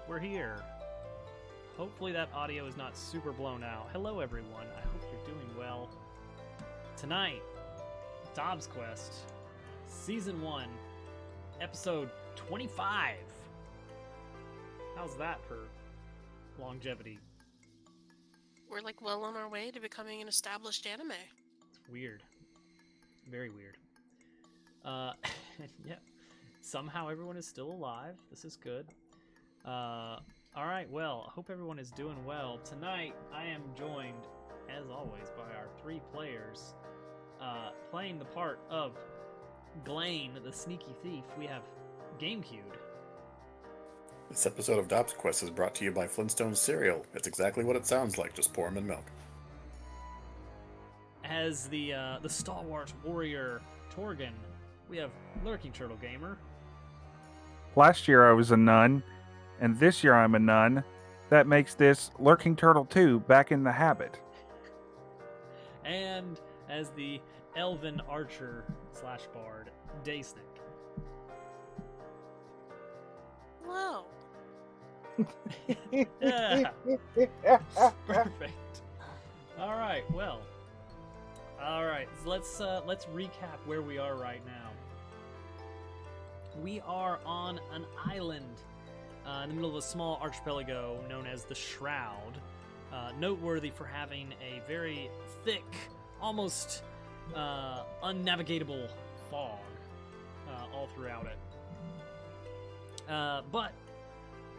We're here. Hopefully that audio is not super blown out. Hello, everyone. I hope you're doing well. Tonight, DobbsQuest, Season 1, Episode 25. How's that for longevity? We're well on our way to becoming an established anime. It's weird. Very weird. Yeah. Somehow everyone is still alive. This is good. Alright, well, I hope everyone is doing well. Tonight, I am joined, as always, by our three players. Playing the part of Glaine, the sneaky thief, we have GameCube. This episode of DobbsQuest is brought to you by Flintstone Cereal. It's exactly what it sounds like, just pour them in milk. As the stalwart warrior Torgan, we have Lurking Turtle Gamer. Last year I was a nun, and this year I'm a nun. That makes this Lurking Turtle 2 back in the habit. And as the elven archer / bard, Daysnick. Hello. Yeah. Perfect. All right. Well. All right. So let's recap where we are right now. We are on an island in the middle of a small archipelago known as the Shroud, noteworthy for having a very thick, almost unnavigatable fog all throughout it. But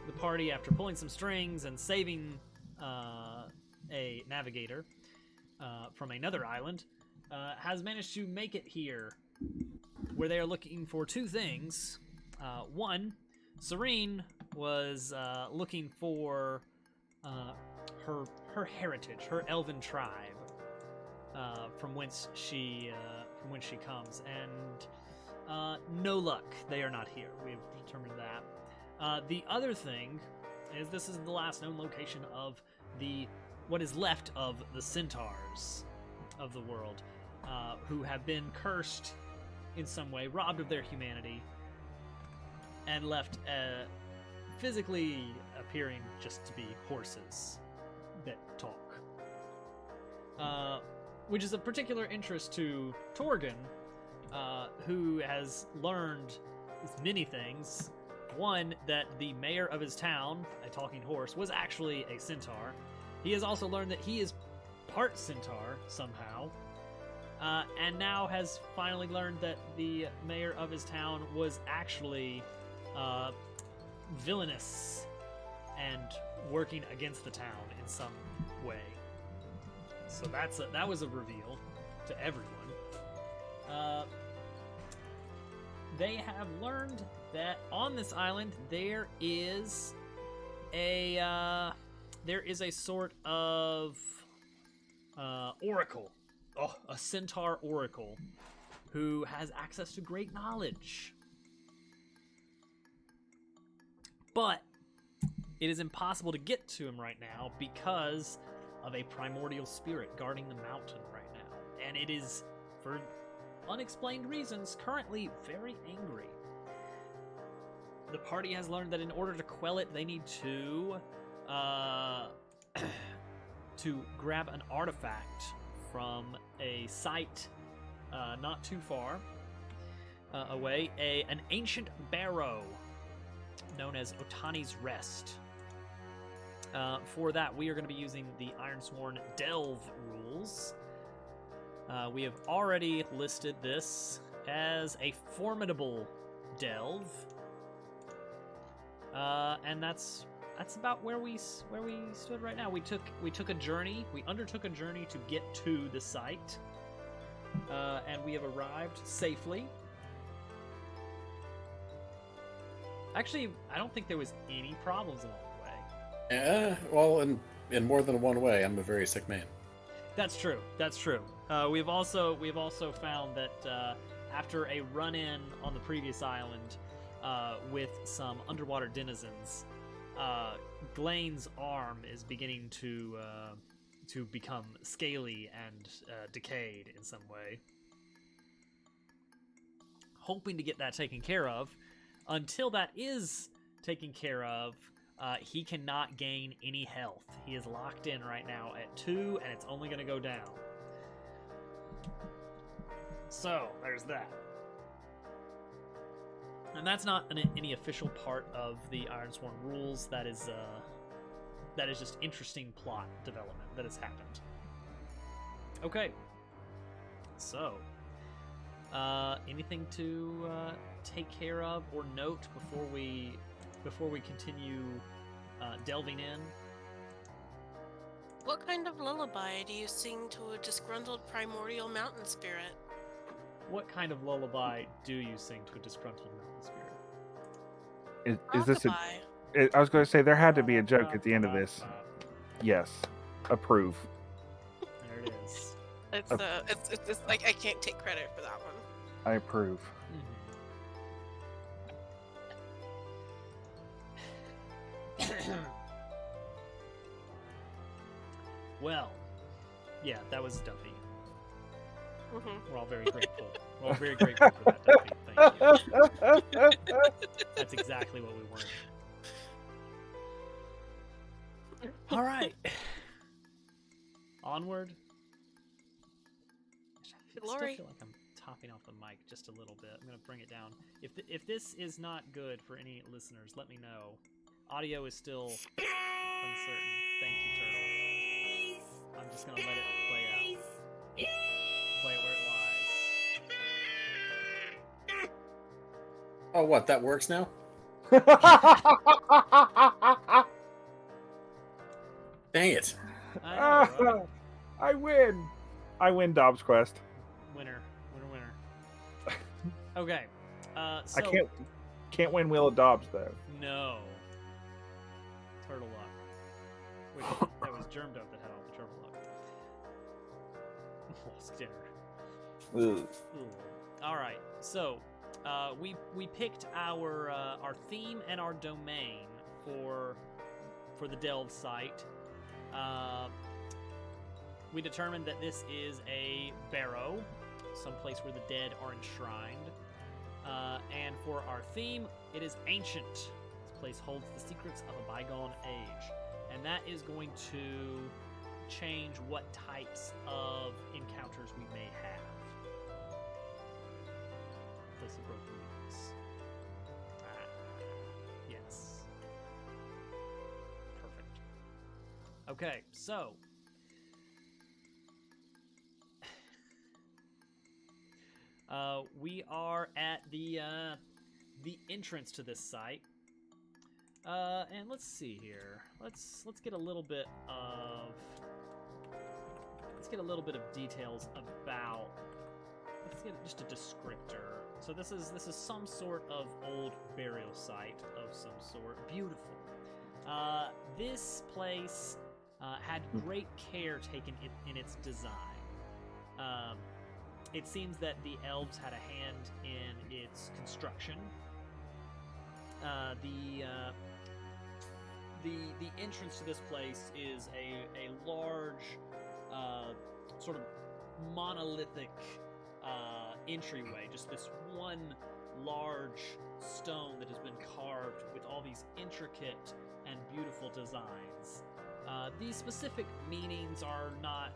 the party, after pulling some strings and saving a navigator from another island, has managed to make it here, where they are looking for two things. One, Serene was looking for her heritage, her elven tribe, from whence she comes, and no luck. They are not here. We've determined that. The other thing is this is the last known location of what is left of the centaurs of the world, who have been cursed in some way, robbed of their humanity, and left physically appearing just to be horses that talk. Which is of particular interest to Torgan, who has learned many things. One, that the mayor of his town, a talking horse, was actually a centaur. He has also learned that he is part centaur somehow, and now has finally learned that the mayor of his town was actually villainous and working against the town in some way. So that was a reveal to everyone. They have learned that on this island there is a sort of oracle, a centaur oracle, who has access to great knowledge. But it is impossible to get to him right now because of a primordial spirit guarding the mountain right now. And it is, for unexplained reasons, currently very angry. The party has learned that in order to quell it, they need to grab an artifact from a site not too far away, an ancient barrow known as Otani's Rest. For that, we are going to be using the Ironsworn Delve rules. We have already listed this as a formidable delve, and that's about where we stood right now. We took a journey. We undertook a journey to get to the site, and we have arrived safely. Actually, I don't think there was any problems along the way. Yeah, well, in more than one way, I'm a very sick man. That's true. We've also found that after a run-in on the previous island with some underwater denizens, Glaine's arm is beginning to become scaly and decayed in some way. Hoping to get that taken care of. Until that is taken care of, he cannot gain any health. He is locked in right now at 2, and it's only going to go down. So, there's that. And that's not any official part of the Ironsworn rules. That is just interesting plot development that has happened. Okay. So, anything to take care of or note before we continue delving in? What kind of lullaby do you sing to a disgruntled primordial mountain spirit? What kind of lullaby do you sing to a disgruntled mountain spirit? Is this a? Rockabye. I was going to say there had to be a joke at the end of this. Yes, approve. There it is. It's like I can't take credit for that one. I approve. Well, yeah, that was Duffy. Mm-hmm. We're all very grateful. We're all very grateful for that, Duffy. Thank you. That's exactly what we wanted. All right. Onward. I still Glory. feel like I'm topping off the mic just a little bit. I'm going to bring it down. If this is not good for any listeners, let me know. Audio is still uncertain. Thank you, Turtle. I'm just going to let it play out. Play it where it lies. Oh, what? That works now? Dang it. I know, right? I win. I win DobbsQuest. Winner. Okay. So, I can't win Wheel of Dobbs though. No. Turtle luck. Wait, that was Germ Dove that had all the turtle luck. Lost dinner. Ugh. Ooh. All right. So, we picked our theme and our domain for the Delve site. We determined that this is a barrow, someplace where the dead are enshrined. And for our theme, it is ancient. This place holds the secrets of a bygone age. And that is going to change what types of encounters we may have. Place of broken weakness. Yes. Perfect. Okay, so we are at the entrance to this site, and let's see here. Let's get a little bit of details about. Let's get just a descriptor. So this is some sort of old burial site of some sort. Beautiful. This place had great care taken in its design. It seems that the elves had a hand in its construction. The entrance to this place is a large, sort of monolithic entryway. Just this one large stone that has been carved with all these intricate and beautiful designs. These specific meanings are not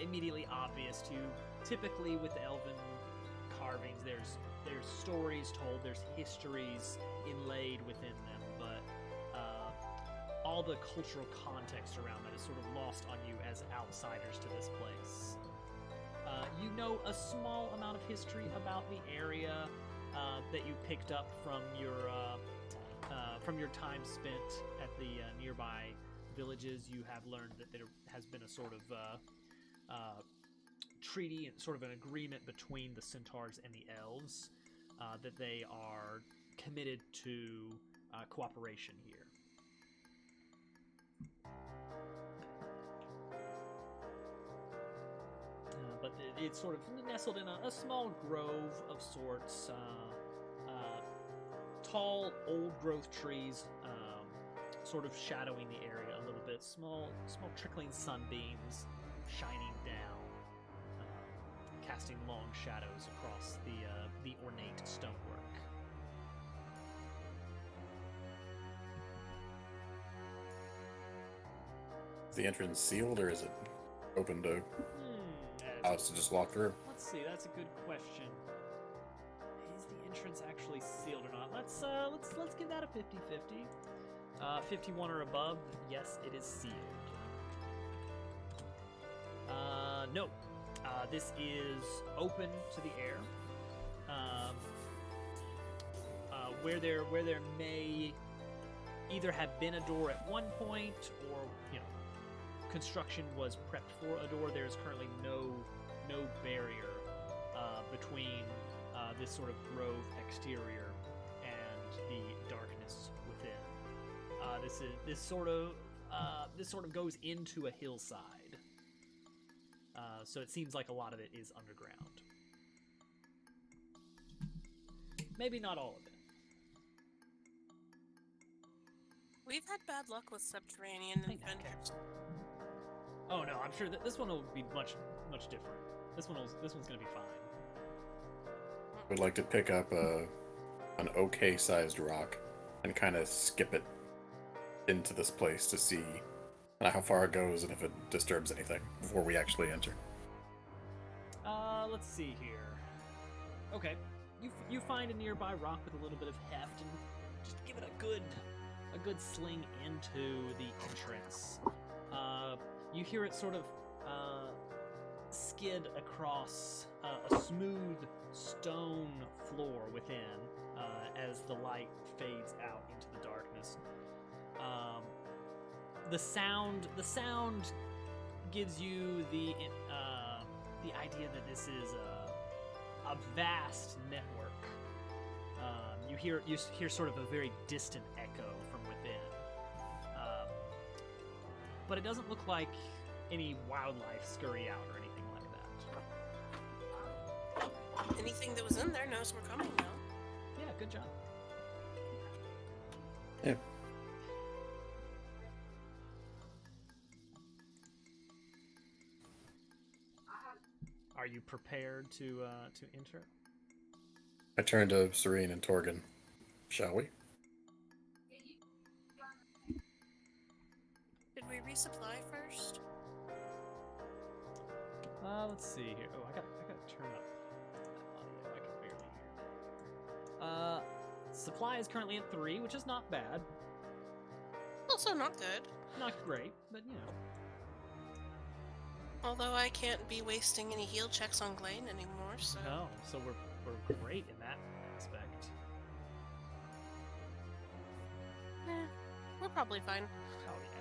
immediately obvious to you. Typically with elven carvings, there's stories told, there's histories inlaid within them, but all the cultural context around that is sort of lost on you as outsiders to this place. You know a small amount of history about the area that you picked up from your time spent at the nearby villages. You have learned that there has been a sort of treaty and sort of an agreement between the centaurs and the elves that they are committed to cooperation here. But it's sort of nestled in a small grove of sorts. Tall, old-growth trees sort of shadowing the area a little bit. Small trickling sunbeams shining down, casting long shadows across the ornate stonework. Is the entrance sealed or is it open to allow us to just walk through? Let's see. That's a good question. Is the entrance actually sealed or not? Let's give that a 50-50. 51 or above, yes, it is sealed. No. This is open to the air. Where there may either have been a door at one point, or construction was prepped for a door. There's currently no barrier between this sort of grove exterior and the darkness within. This sort of goes into a hillside, so it seems like a lot of it is underground. Maybe not all of it. We've had bad luck with subterranean adventures. Oh no, I'm sure that this one will be much different. This one's gonna be fine. Would like to pick up an okay-sized rock and kind of skip it into this place to see how far it goes and if it disturbs anything before we actually enter. Let's see here. Okay, you find a nearby rock with a little bit of heft and just give it a good sling into the entrance. You hear it sort of skid across a smooth stone floor within as the light fades out into the darkness. The sound gives you the idea that this is a vast network. You hear sort of a very distant echo from within, but it doesn't look like any wildlife scurry out or anything like that. Anything that was in there knows we're coming now. Yeah, good job. Yeah. Are you prepared to enter? I turn to Serene and Torgan. Shall we? Did we resupply first? Let's see here. Oh, I got to turn up audio. I can barely hear. Supply is currently at 3, which is not bad. Also not good. Not great, but Although I can't be wasting any heal checks on Glane anymore, so... No, so we're great in that aspect. We're probably fine. Oh yeah.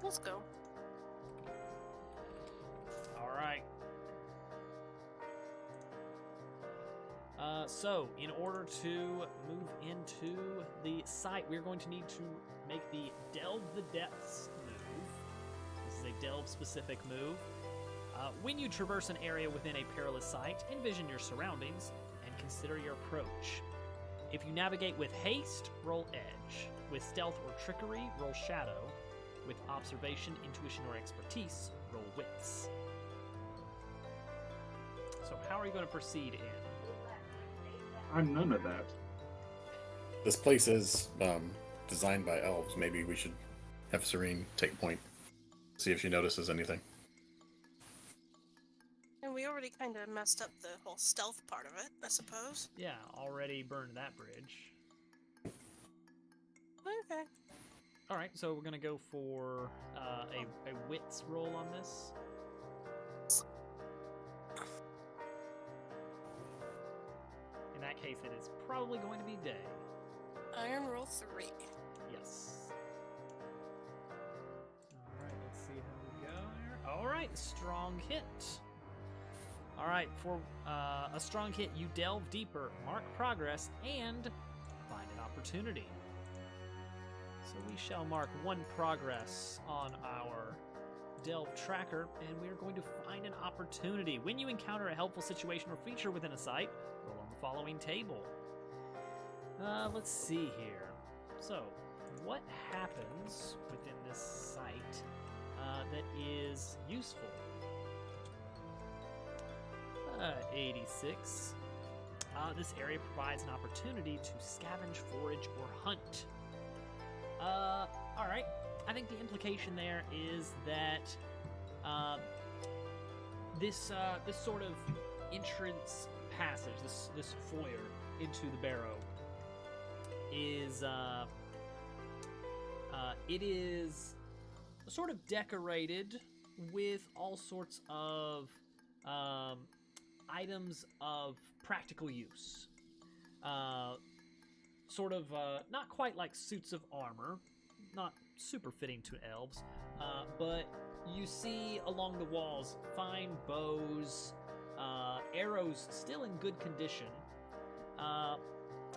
Let's go. All right. So, in order to move into the site, we're going to need to make the Delve the Depths move. This is a Delve-specific move. When you traverse an area within a perilous site, envision your surroundings and consider your approach. If you navigate with haste, roll edge. With stealth or trickery, roll shadow. With observation, intuition, or expertise, roll wits. So how are you going to proceed in? I'm none of that. This place is designed by elves. Maybe we should have Serene take point. See if she notices anything. And we already kind of messed up the whole stealth part of it, I suppose. Yeah, already burned that bridge. Okay. Alright, so we're going to go for a wits roll on this. In that case, it is probably going to be day. Iron roll 3. Yes. Alright, let's see how we go here. Alright, strong hit. Alright, for a strong hit, you delve deeper, mark progress, and find an opportunity. So we shall mark 1 progress on our delve tracker, and we are going to find an opportunity. When you encounter a helpful situation or feature within a site, roll on the following table. Let's see here. So, what happens within this site that is useful? 86. This area provides an opportunity to scavenge, forage, or hunt. Alright. I think the implication there is that this sort of entrance passage, this foyer into the barrow, is it is sort of decorated with all sorts of items of practical use. Sort of not quite like suits of armor, not super fitting to elves, but you see along the walls fine bows, arrows still in good condition,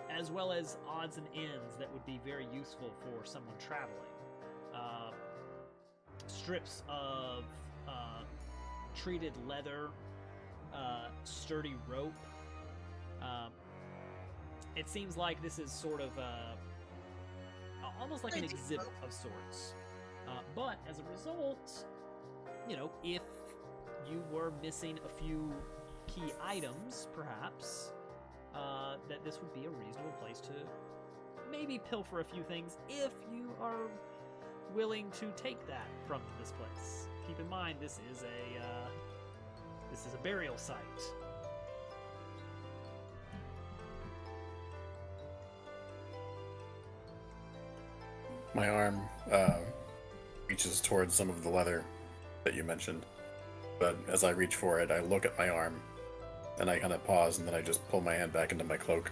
as well as odds and ends that would be very useful for someone traveling. Strips of treated leather, sturdy rope. It seems like this is sort of almost like an exhibit of sorts. But as a result, you know, if you were missing a few key items, perhaps, that this would be a reasonable place to maybe pilfer a few things if you are willing to take that from this place. Keep in mind, this is a burial site. My arm reaches towards some of the leather that you mentioned, but as I reach for it, I look at my arm, and I kind of pause, and then I just pull my hand back into my cloak.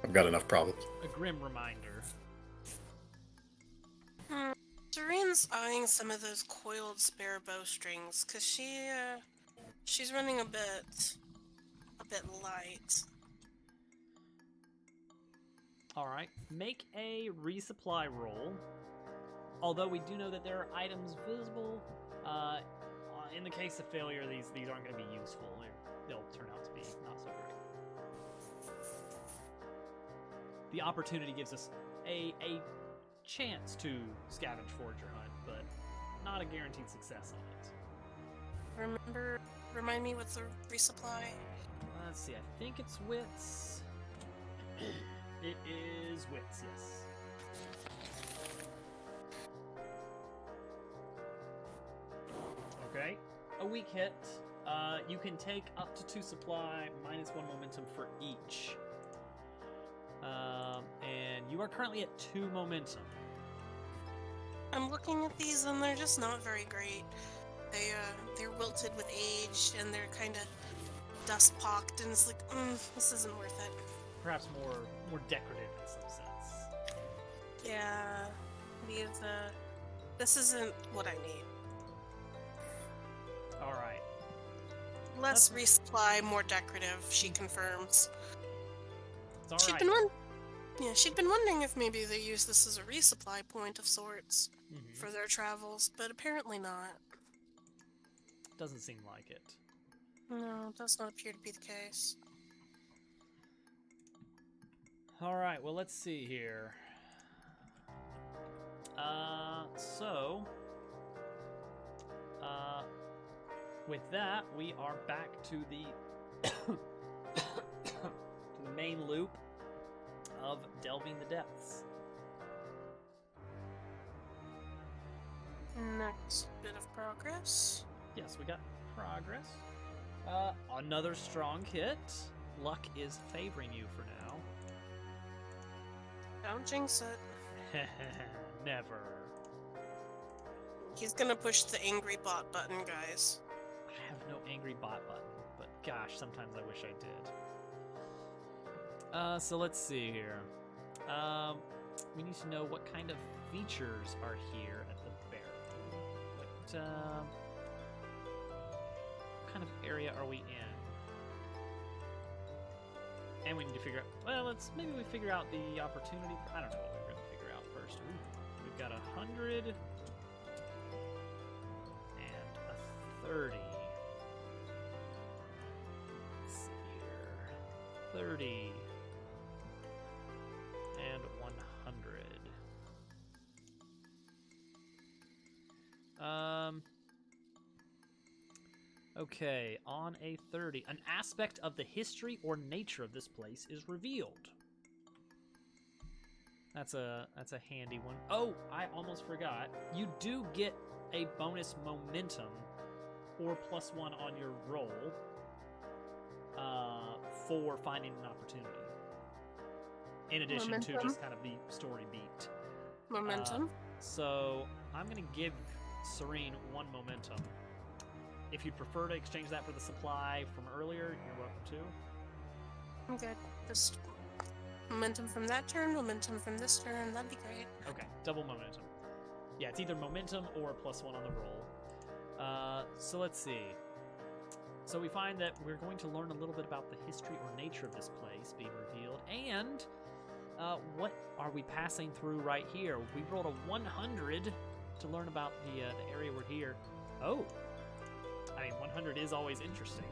I've got enough problems. A grim reminder. Serene's eyeing some of those coiled spare bowstrings, cause she's running a bit light. Alright, make a resupply roll. Although we do know that there are items visible, in the case of failure, these aren't going to be useful. They'll turn out to be not so great. The opportunity gives us a chance to scavenge forager hunt, but not a guaranteed success on it. Remind me what's the resupply? Let's see, I think it's wits. It is wits, yes. Okay, a weak hit. You can take up to 2 supply, -1 momentum for each. And you are currently at 2 momentum. I'm looking at these and they're just not very great. They're wilted with age and they're kind of dust pocked, and it's like, this isn't worth it. Perhaps more decorative in some sense. Yeah, this isn't what I need. All right. Less resupply, more decorative. She confirms. It's all She'd right. she'd been wondering if maybe they use this as a resupply point of sorts for their travels, but apparently not. Doesn't seem like it. No, it does not appear to be the case. All right. Well, let's see here. With that, we are back to the to the main loop of delving the depths. Next bit of progress. Yes, we got progress. Another strong hit. Luck is favoring you for now. Don't jinx it. Never. He's gonna push the angry bot button, guys. I have no angry bot button, but gosh, sometimes I wish I did. So let's see here. We need to know what kind of features are here at the barrel. What kind of area are we in? And we need to figure out, well, maybe we figure out the opportunity for, I don't know what we're going to figure out first. Ooh, we've got 100 and a 30. Let's see here. 30 and 100. Okay, on a 30, an aspect of the history or nature of this place is revealed. That's a handy one. Oh, I almost forgot. You do get a bonus momentum or +1 on your roll for finding an opportunity. In addition to just kind of the story beat. Momentum. So I'm going to give Serene 1 momentum. If you'd prefer to exchange that for the supply from earlier, you're welcome to. I'm good. Just momentum from that turn, momentum from this turn. That'd be great. Okay, double momentum. Yeah, it's either momentum or +1 on the roll. So let's see. So we find that we're going to learn a little bit about the history or nature of this place being revealed, and what are we passing through right here? We rolled a 100 to learn about the area we're here. Oh, I mean, 100 is always interesting.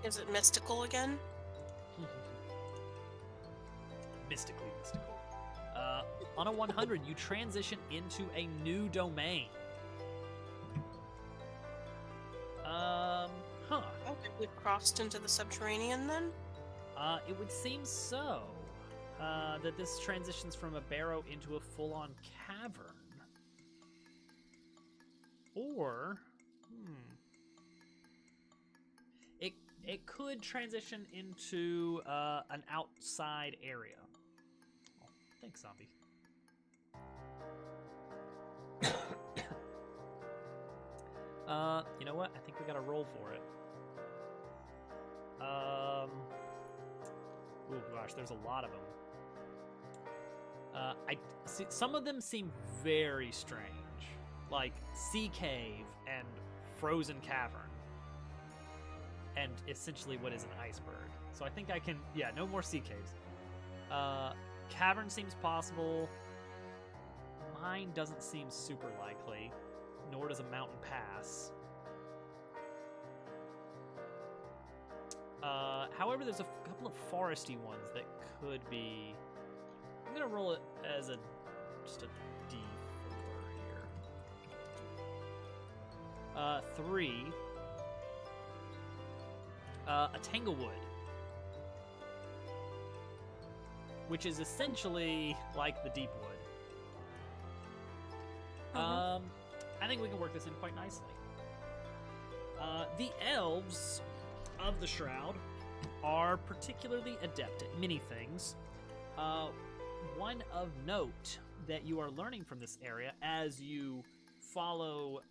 Is it mystical again? Mystically mystical. On a 100, you transition into a new domain. Okay, we've crossed into the subterranean then? It would seem so. That this transitions from a barrow into a full-on cavern. Or, It could transition into an outside area. Oh, thanks, zombie. You know what? I think we gotta roll for it. Oh gosh, there's a lot of them. I see some of them seem very strange, like sea cave and frozen cavern, and essentially what is an iceberg. So I think I can, no more sea caves. Cavern seems possible. Mine doesn't seem super likely, nor does a mountain pass. However, there's a couple of foresty ones that could be. I'm gonna roll it as just a D4 here. 3. A Tanglewood, which is essentially like the Deepwood. I think we can work this in quite nicely. The elves of the Shroud are particularly adept at many things. One of note that you are learning from this area as you follow,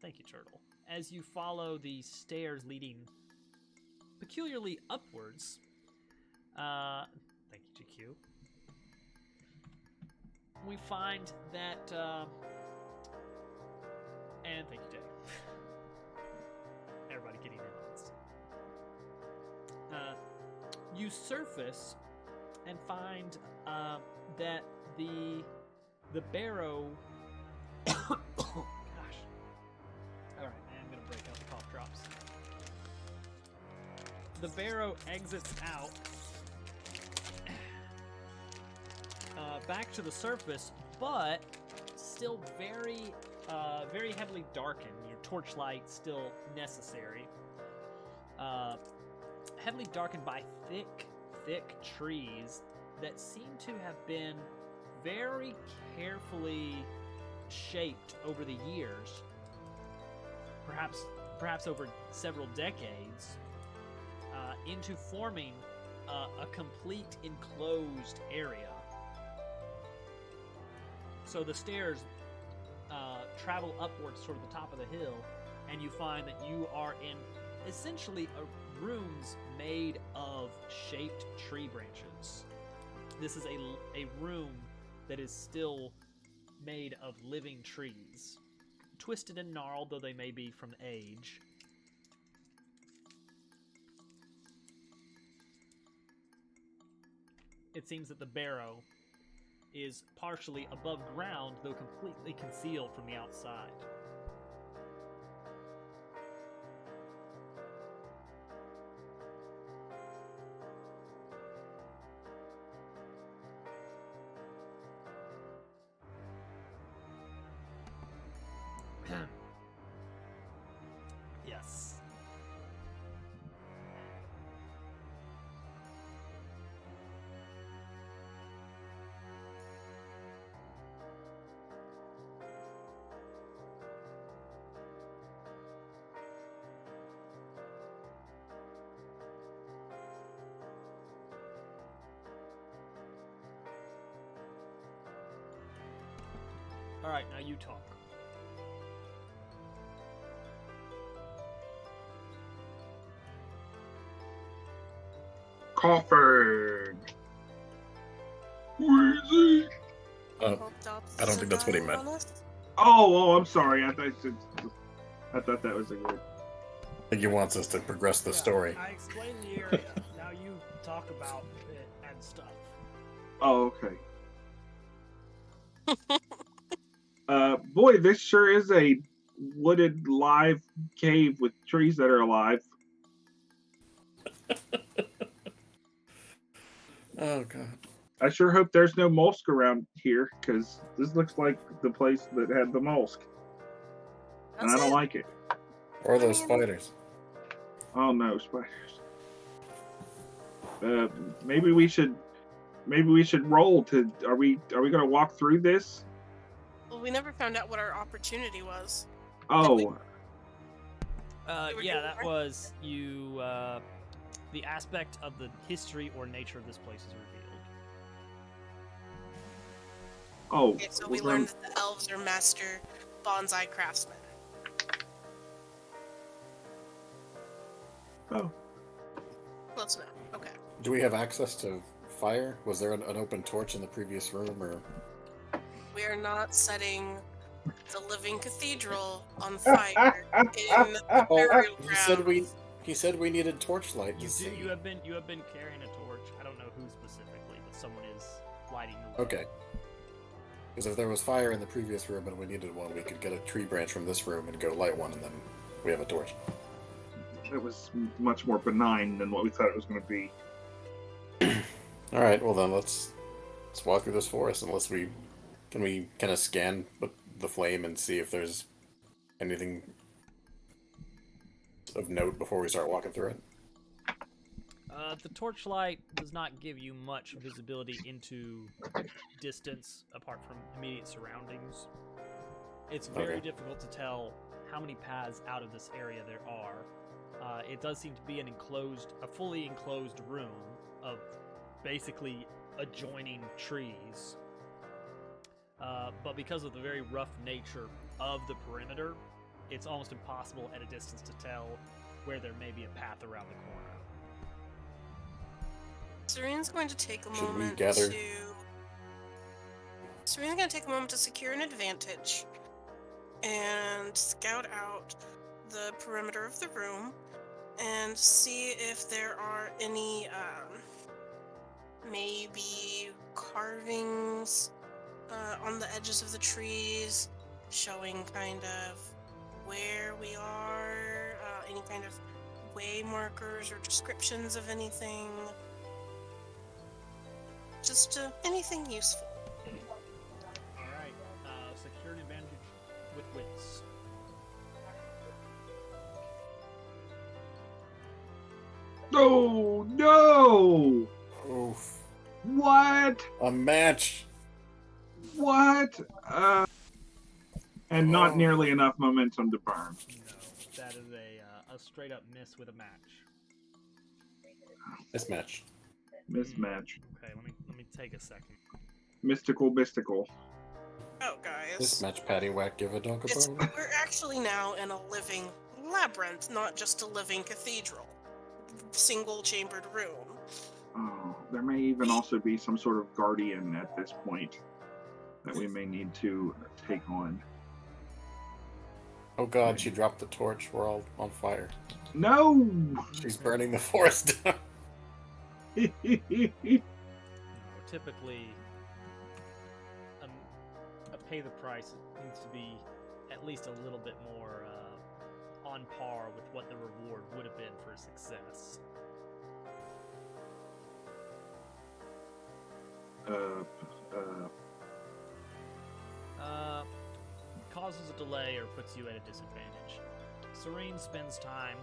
thank you, Turtle, as you follow the stairs leading peculiarly upwards, thank you, GQ, we find that, and thank you, Jay. Everybody getting in on this. You surface and find that the barrow. Gosh. All right, I'm gonna break out the cough drops. The barrow exits out back to the surface, but still very heavily darkened. Your torchlight still necessary. Heavily darkened by thick trees that seem to have been very carefully shaped over the years, perhaps over several decades, into forming a complete enclosed area. So the stairs travel upwards toward the top of the hill, and you find that you are in essentially rooms made of shaped tree branches. This is a room that is still made of living trees, twisted and gnarled though they may be from age. It seems that the barrow is partially above ground, though completely concealed from the outside. Yes. All right, now you talk. Coffin. Wheezy. Hope Dobbs I don't think that's what he isn't meant. dying on us. Oh, I'm sorry. I thought that was a good. I think he wants us to progress the story. I explained the area. Now you talk about it and stuff. Oh, okay. Boy, this sure is a wooded live cave with trees that are alive. Oh god. I sure hope there's no mollusk around here, because this looks like the place that had the mollusk, and I That's don't it. like it. Or those I mean- spiders. Oh no, spiders. Maybe we should roll to. Are we gonna walk through this? Well, we never found out what our opportunity was. Oh, We were Yeah, doing that right. was you. The aspect of the history or nature of this place is revealed. oh. Okay, so we we're learned that the elves are master bonsai craftsmen. Oh, Close enough. Okay. Do we have access to fire? Was there an open torch in the previous room, or We are not setting the living cathedral on fire in the burial he said ground. he said we needed torchlight to You see. have been carrying a torch. I don't know who specifically, but someone is lighting the way. Okay. Because if there was fire in the previous room and we needed one, we could get a tree branch from this room and go light one, and then we have a torch. it was much more benign than what we thought it was going to be. All right. Well then, let's walk through this forest. Unless we kind of scan the flame and see if there's anything of note before we start walking through it. The torchlight does not give you much visibility into distance apart from immediate surroundings. It's very Okay. difficult to tell how many paths out of this area there are. It does seem to be a fully enclosed room of basically adjoining trees. But because of the very rough nature of the perimeter, it's almost impossible at a distance to tell where there may be a path around the corner. Serene's going to take a Should we moment gather- to. Serene's going to take a moment to secure an advantage and scout out the perimeter of the room and see if there are any maybe carvings on the edges of the trees showing kind of where we are, any kind of way markers or descriptions of anything. Just anything useful. Alright, secure an advantage with wits. Oh no! Oof. What? A match. What? And not Oh. nearly enough momentum to burn. No, that is a straight up miss with a match. Mismatch. Mismatch. Okay, let me take a second. Mystical. Oh, guys. Mismatch. Patty whack. Give a dog a It's, bone. we're actually now in a living labyrinth, not just a living cathedral. Single chambered room. Oh, there may even also be some sort of guardian at this point that we may need to take on. Oh god, she dropped the torch. We're all on fire. No! She's burning the forest down. You know, typically, a pay the price needs to be at least a little bit more on par with what the reward would have been for success. Causes a delay or puts you at a disadvantage. Serene spends time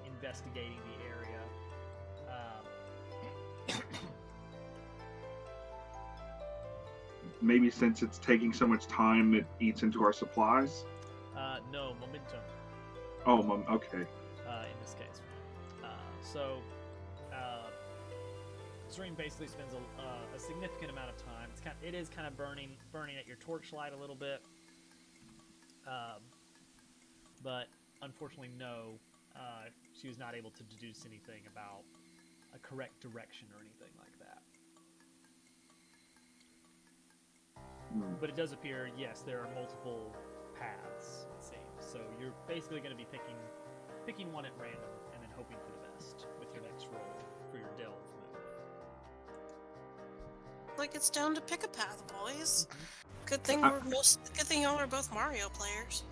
investigating the area. Maybe since it's taking so much time, it eats into our supplies. No, momentum Oh, okay. in this case. So, stream basically spends a significant amount of time. It is kind of burning at your torchlight a little bit, but unfortunately, no, she was not able to deduce anything about a correct direction or anything like that. But it does appear, yes, there are multiple paths, it seems. So you're basically going to be picking one at random and then hoping for the best with your next roll for your delve move. Like it's down to pick a path, boys. Mm-hmm. Good thing y'all are both Mario players.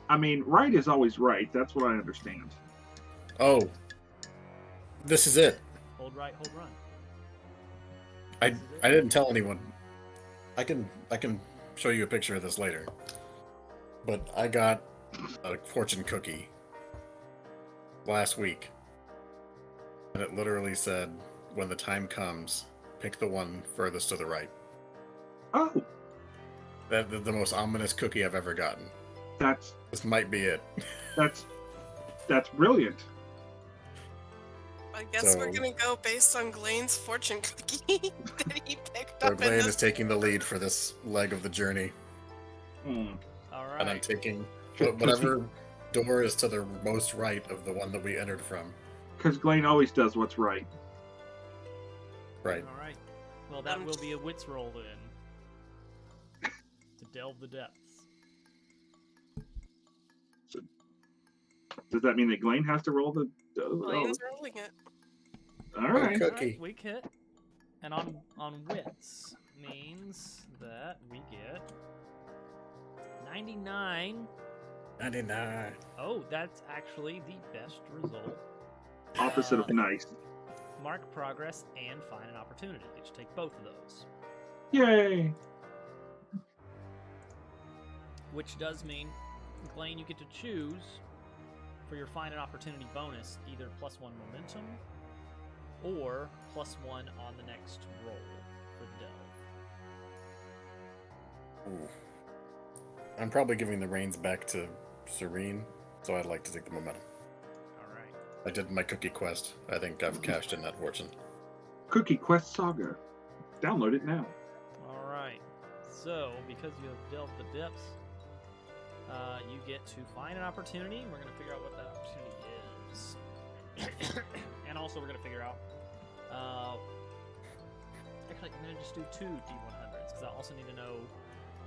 I mean, right is always right. That's what I understand. Oh, this is it. Hold right, hold run. I didn't tell anyone. I can show you a picture of this later. But I got a fortune cookie last week, and it literally said, "When the time comes, pick the one furthest to the right." Oh, That's the most ominous cookie I've ever gotten. This might be it. That's brilliant. I guess we're So- gonna go based on Glaine's fortune cookie that he picked So up in Glenn this. is taking the lead for this leg of the journey, Hmm. All and I'm right. taking whatever door is to the most right of the one that we entered from. Because Glane always does what's right. Right. All right. Well, that will be a wits roll then. To delve the depths. Does that mean that Glane has to roll the? Glaine's rolling it. All right. Okay. All Cookie. right, weak hit. And on wits means that we get 99. 99. Oh, that's actually the best result. Opposite of nice. Mark progress and find an opportunity. You should take both of those. Yay! Which does mean, Glane, you get to choose for your find an opportunity bonus either +1 momentum or +1 on the next roll for the delve. Ooh. I'm probably giving the reins back to Serene, so I'd like to take the momentum. All right. I did my cookie quest. I think I've cashed in that fortune. Cookie Quest Saga. Download it now. All right. So, because you have delved the depths, you get to find an opportunity. We're going to figure out what that opportunity is. And also, we're going to figure out. Actually, I'm going to just do 2 D100s because I also need to know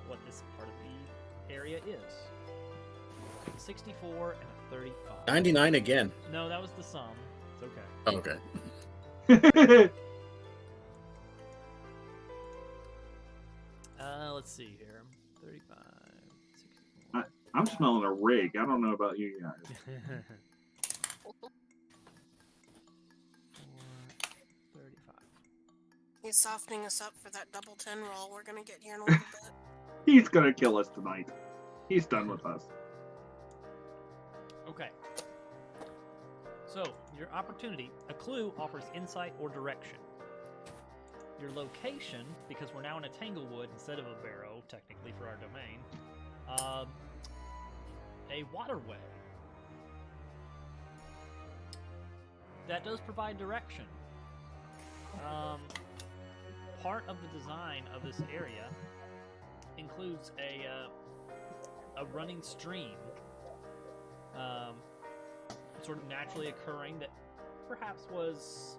what this part of the area is. 64 and a 35. 99 again. No, that was the sum. It's okay. Oh, okay. Let's see here. 35, 64. I'm smelling a rig. I don't know about you guys. 35. He's softening us up for that double 10 roll we're gonna get here in a little bit. He's gonna kill us tonight. He's done with us. Okay. So, your opportunity, a clue offers insight or direction. Your location, because we're now in a Tanglewood instead of a barrow, technically, for our domain, a waterway. That does provide direction. Part of the design of this area includes a running stream, sort of naturally occurring that perhaps was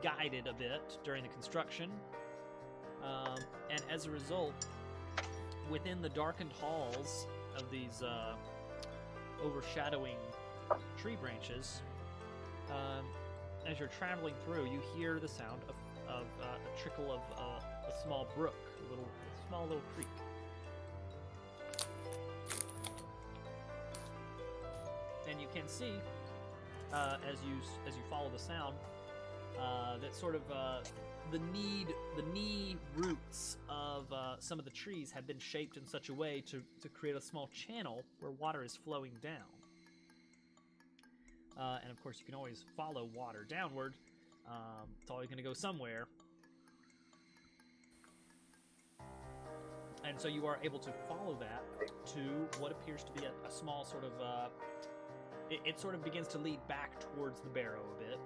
guided a bit during the construction, and as a result, within the darkened halls of these overshadowing tree branches, as you're traveling through, you hear the sound of a trickle of a small brook, a small little creek. And you can see, as you follow the sound, that sort of the knee roots of some of the trees have been shaped in such a way to create a small channel where water is flowing down. And of course, you can always follow water downward. It's always going to go somewhere. And so you are able to follow that to what appears to be a small sort of... it sort of begins to lead back towards the barrow a bit.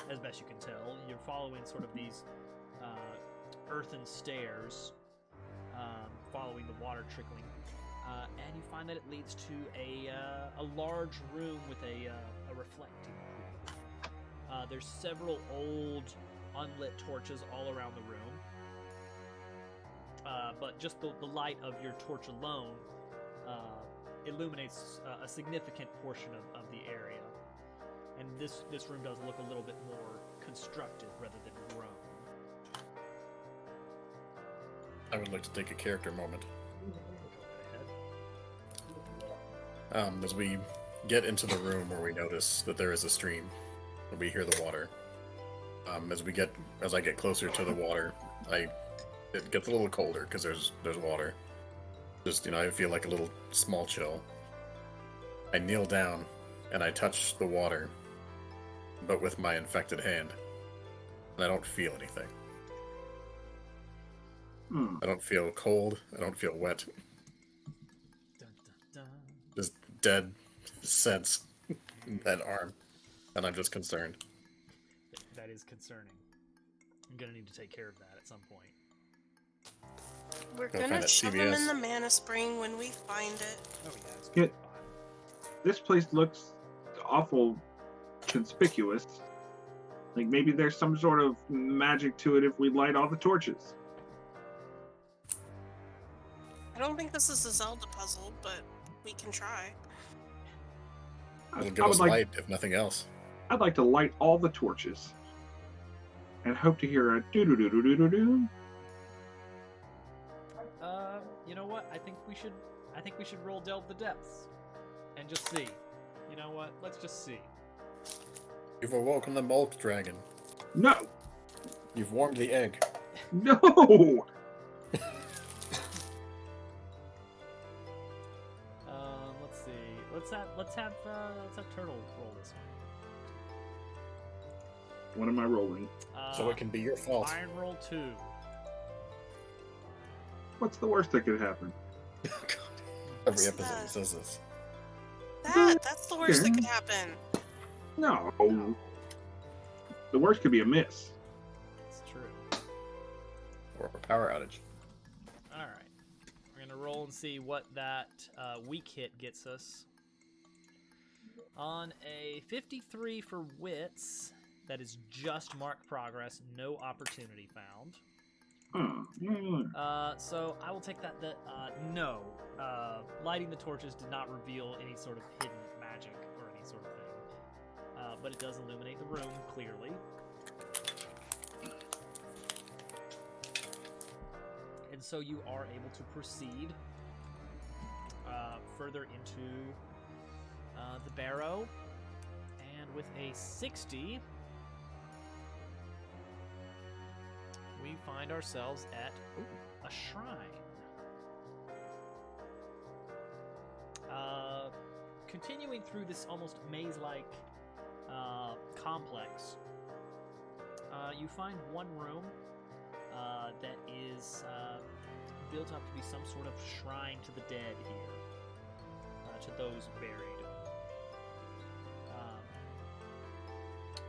as best you can tell. You're following sort of these earthen stairs, following the water trickling, and you find that it leads to a large room with a reflecting pool. There's several old unlit torches all around the room, but just the light of your torch alone illuminates a significant portion of the area. And this room does look a little bit more constructed rather than grown. I would like to take a character moment. Go ahead. As we get into the room where we notice that there is a stream, and we hear the water. As I get closer to the water, it gets a little colder because there's water. Just, I feel like a little small chill. I kneel down and I touch the water, but with my infected hand, and I don't feel anything. I don't feel cold. I don't feel wet. Dun, dun, dun. Just dead sense in that arm, and I'm just concerned. That is concerning. I'm gonna need to take care of that at some point. We're Go find gonna that shove him in CVS. the mana spring when we find it. Oh yeah, it's Yeah. fine. This place looks awful conspicuous. Like maybe there's some sort of magic to it if we light all the torches. I don't think this is a Zelda puzzle, but we can try. It'll I give would us like light, if nothing else. I'd like to light all the torches and hope to hear a doo doo doo doo doo doo doo. You know what? I think we should roll Delve the Depths and just see. You know what? Let's just see. You've awoken the Molt Dragon. No, You've warmed the egg. no. Let's see. Let's have Turtle roll this one. What am I rolling? So it can be your fault. Iron roll 2. What's the worst that could happen? Every What's episode that? says this. That's the worst that could happen. No. The worst could be a miss. It's true. Or a power outage. All right. We're gonna roll and see what that weak hit gets us. On a 53 for wits, that is just mark progress, no opportunity found. So I will take that. No, lighting the torches did not reveal any sort of hidden magic or any sort of thing, but it does illuminate the room clearly. And so you are able to proceed further into the barrow, and with a 60, we find ourselves at a shrine. Continuing through this almost maze-like complex, you find one room that is built up to be some sort of shrine to the dead here, to those buried.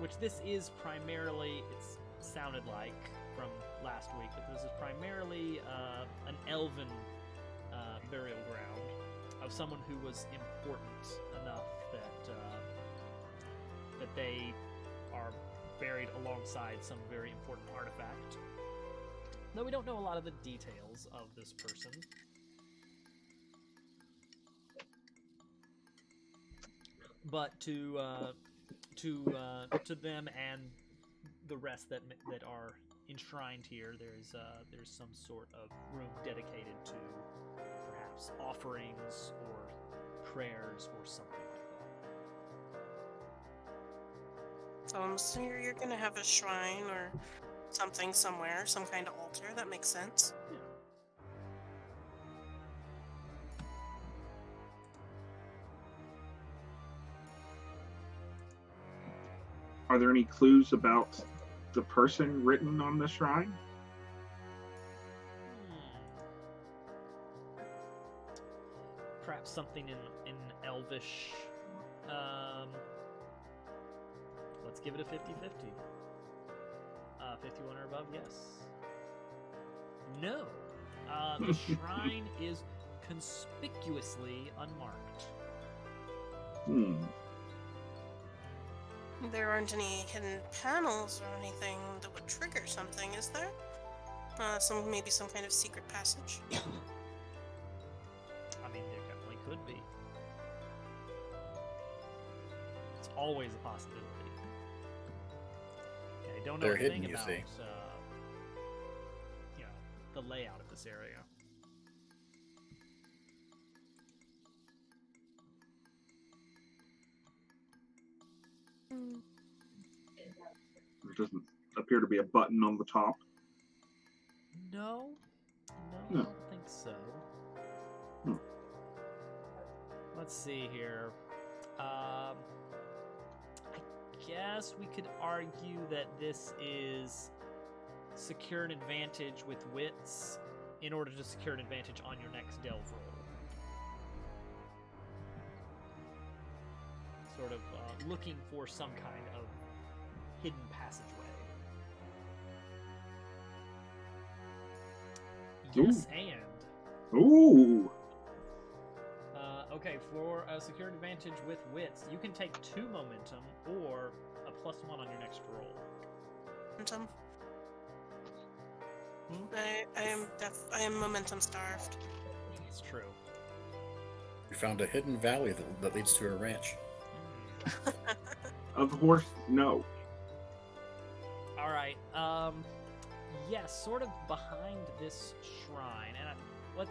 Which this is primarily, it's sounded like from last week, but this is primarily an elven burial ground of someone who was important enough that they are buried alongside some very important artifact. Though we don't know a lot of the details of this person. But to them and the rest that are enshrined here, there's some sort of room dedicated to perhaps offerings or prayers or something like that. So I'm assuming you're gonna have a shrine or something somewhere, some kind of altar. That makes sense. Yeah. Are there any clues about the person written on the shrine? Perhaps something in Elvish. let's give it a 50-50. 51 or above, yes. No. The shrine is conspicuously unmarked. There aren't any hidden panels or anything that would trigger something, is there? Maybe some kind of secret passage. I mean, there definitely could be. It's always a possibility. Okay, I don't know They're anything hidden, you about see. The layout of this area. There doesn't appear to be a button on the top. No, I No. don't think so. Hmm. Let's see here. I guess we could argue that this is secure an advantage with wits in order to secure an advantage on your next delve roll. Sort of looking for some kind of hidden passageway. Yes, and Ooh. okay, for a secured advantage with wits, you can take 2 momentum or a +1 on your next roll. Momentum. I am momentum starved. It's true. We found a hidden valley that leads to a ranch. Of course, no. All right. Yes, sort of behind this shrine, and what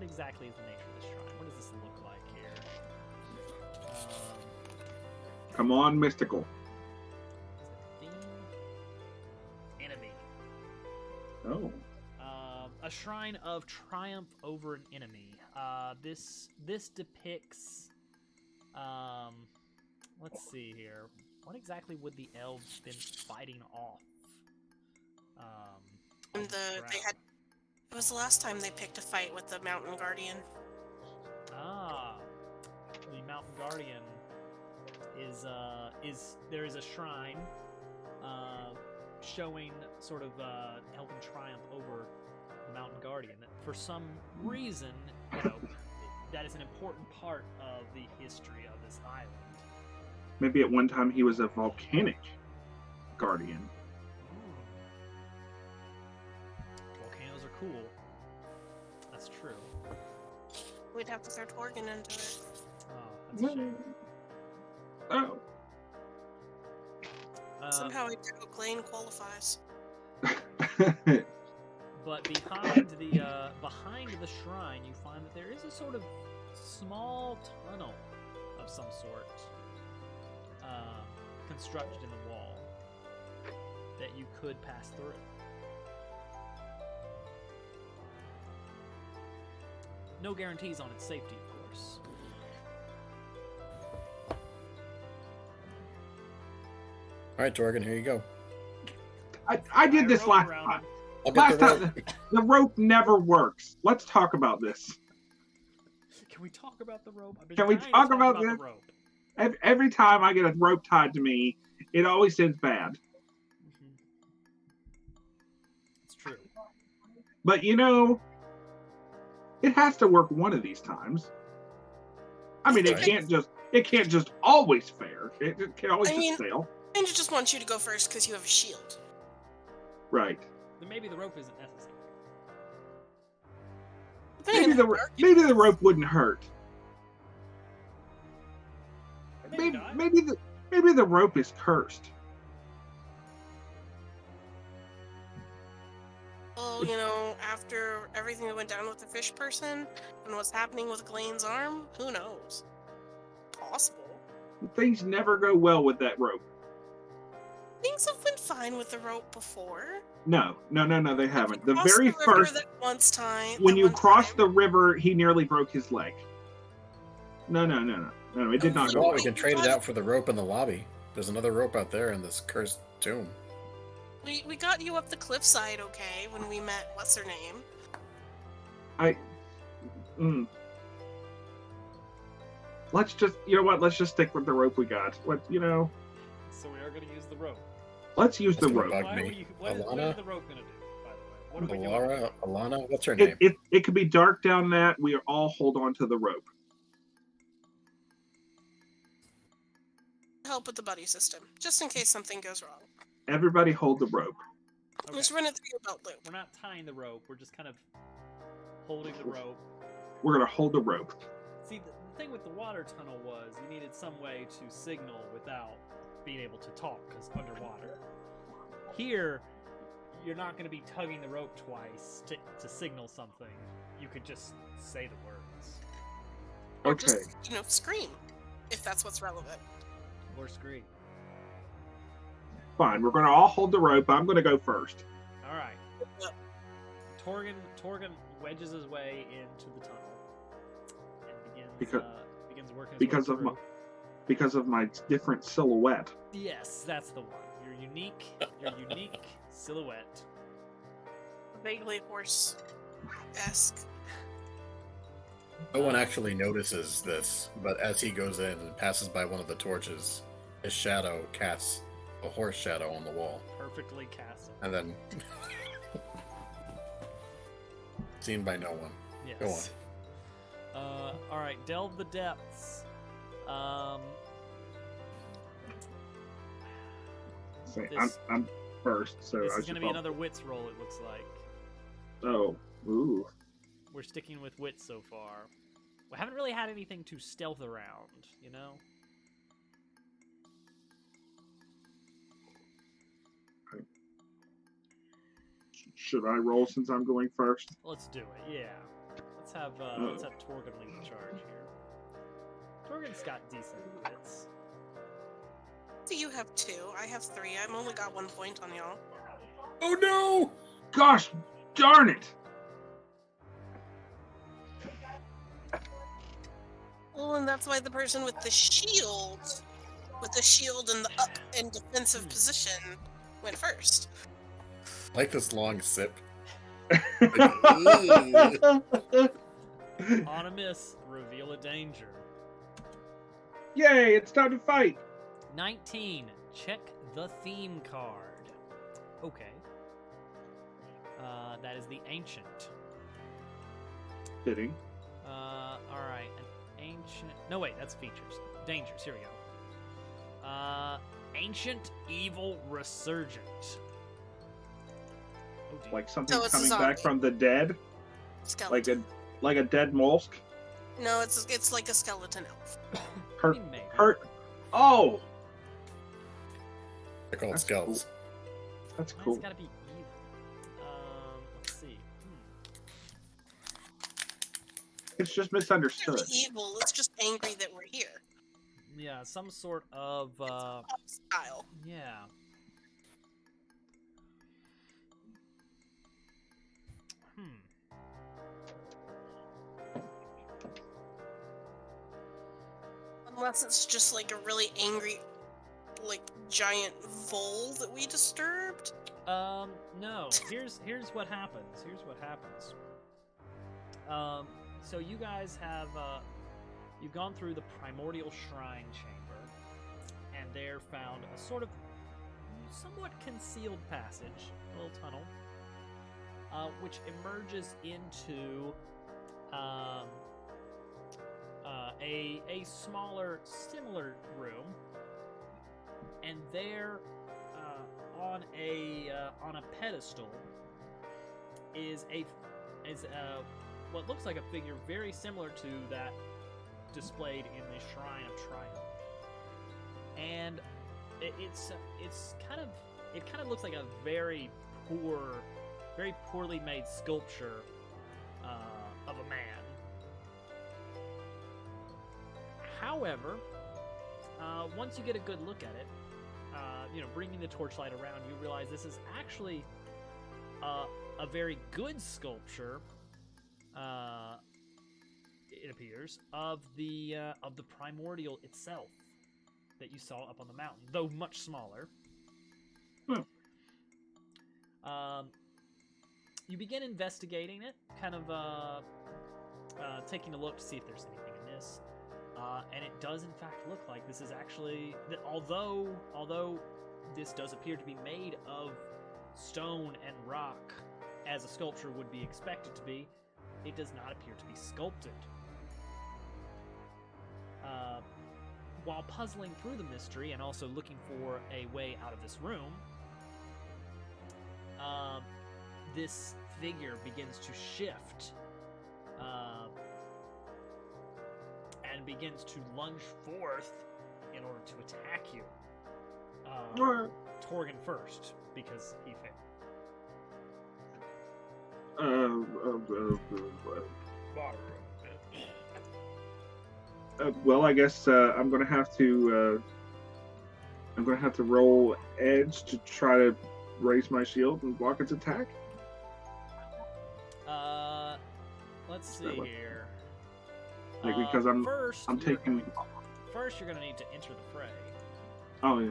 exactly is the nature of this shrine? What does this look like here? Come on, mystical. Theme, enemy. Oh. A shrine of triumph over an enemy. This depicts. Let's see here. What exactly would the elves been fighting off? And it was the last time they picked a fight with the Mountain Guardian. The Mountain Guardian is there is a shrine showing sort of helping triumph over the Mountain Guardian. For some reason, that is an important part of the history of this island. Maybe at one time he was a volcanic guardian. Volcanoes are cool. That's true. We'd have to throw Torgan into it. Oh, that's a shame. Oh. Somehow Idaho Glane qualifies. But behind the shrine, you find that there is a sort of small tunnel of some sort constructed in the wall that you could pass through. No guarantees on its safety, of course. All right, Torgan, here you go. I did this last around time. I'll get Last the time, rope. the rope never works. Let's talk about this. Can we talk about the rope? I've been Can we dying to talk about the this? rope. Every time I get a rope tied to me, it always ends bad. Mm-hmm. It's true. But it has to work one of these times. I mean, Right. it can't just always fair. It can always I mean- just fail. Ninja just wants you to go first because you have a shield. Right. Then maybe the rope isn't necessary. Depending on how Maybe the rope wouldn't hurt. Maybe not. Maybe the rope is cursed. Well, after everything that went down with the fish person and what's happening with Glane's arm, who knows? Possible. Things never go well with that rope. Things have been fine with the rope before. No, they haven't. The Crossed very the river first, when you crossed the river, he nearly broke his leg. No, it did not go Well, well. we can trade it out for the rope in the lobby. There's another rope out there in this cursed tomb. We got you up the cliffside, okay, when we met what's her name. Let's just, let's just stick with the rope we got. so we are going to use the rope. Let's use the That's gonna rope. bug me. What is Alana? the rope going to do, by the way? What are we doing? Alana, what's her name? It could be dark down that. We all hold on to the rope. Help with the buddy system, just in case something goes wrong. Everybody hold the rope. Okay. Just run it through your belt loop. We're not tying the rope. We're just kind of holding the rope. We're gonna hold the rope. See, the thing with the water tunnel was you needed some way to signal without being able to talk, because underwater. Here, you're not going to be tugging the rope twice to signal something. You could just say the words. Or Okay. just, scream, if that's what's relevant. Or scream. Fine. We're gonna all hold the rope. I'm gonna go first. All right. Yep. Torgan wedges his way into the tunnel and begins working his Because way of through. because of my different silhouette. Yes, that's the one. Your unique silhouette. Vaguely horse-esque. No one actually notices this, but as he goes in and passes by one of the torches, his shadow casts a horse shadow on the wall, Perfectly cast. and then seen by no one. Yes. Go on. All right. Delve the depths. So This- I'm first. So This I is should going to be another wits roll. It looks like Oh. Ooh. we're sticking with wits so far. We haven't really had anything to stealth around, you know. Should I roll since I'm going first? Let's do it. Yeah. Let's have Torgan lead the charge here. Torgan's got decent wits. So you have 2. I have 3. I've only got 1 point on y'all. Oh no! Gosh darn it! Well, and that's why the person with the shield in the up and defensive position, went first. I like this long sip. On a miss, reveal a danger. Yay! It's time to fight. 19. Check the theme card. Okay. That is the ancient. Fitting. Alright. An ancient. No, wait, that's features. Dangers. Here we go. Ancient Evil Resurgent. Oh, dear. Like something So it's a coming back zombie. from the dead, Skeleton. like a dead mollusk. No, it's like a skeleton elf. Hurt. I mean, maybe. Hurt. Oh, They're called That's skulls. that's Mine's cool. gotta be evil. Let's see. It's just It's not misunderstood. really evil. It's just angry that we're here. Yeah, some sort of, Style. yeah. Unless it's just like a really angry, like giant vole that we disturbed. No. Here's what happens. So you guys have you've gone through the primordial shrine chamber, and there found a sort of somewhat concealed passage, a little tunnel, which emerges into a smaller, similar room, and there, on a pedestal, is what looks like a figure very similar to that displayed in the Shrine of Triumph, and it kind of looks like a very poorly made sculpture of a man. However, once you get a good look at it, bringing the torchlight around, you realize this is actually a very good sculpture. It appears of the primordial itself that you saw up on the mountain, though much smaller. You begin investigating it, kind of taking a look to see if there's anything amiss. And it does in fact look like this is actually, although this does appear to be made of stone and rock, as a sculpture would be expected to be, it does not appear to be sculpted. While puzzling through the mystery and also looking for a way out of this room, this figure begins to shift and begins to lunge forth in order to attack you. Torgan first, because he failed. Well, I guess I'm gonna have to roll edge to try to raise my shield and block its attack. Let's see here. Like, because I'm taking. First, you're gonna need to enter the fray. Oh yeah.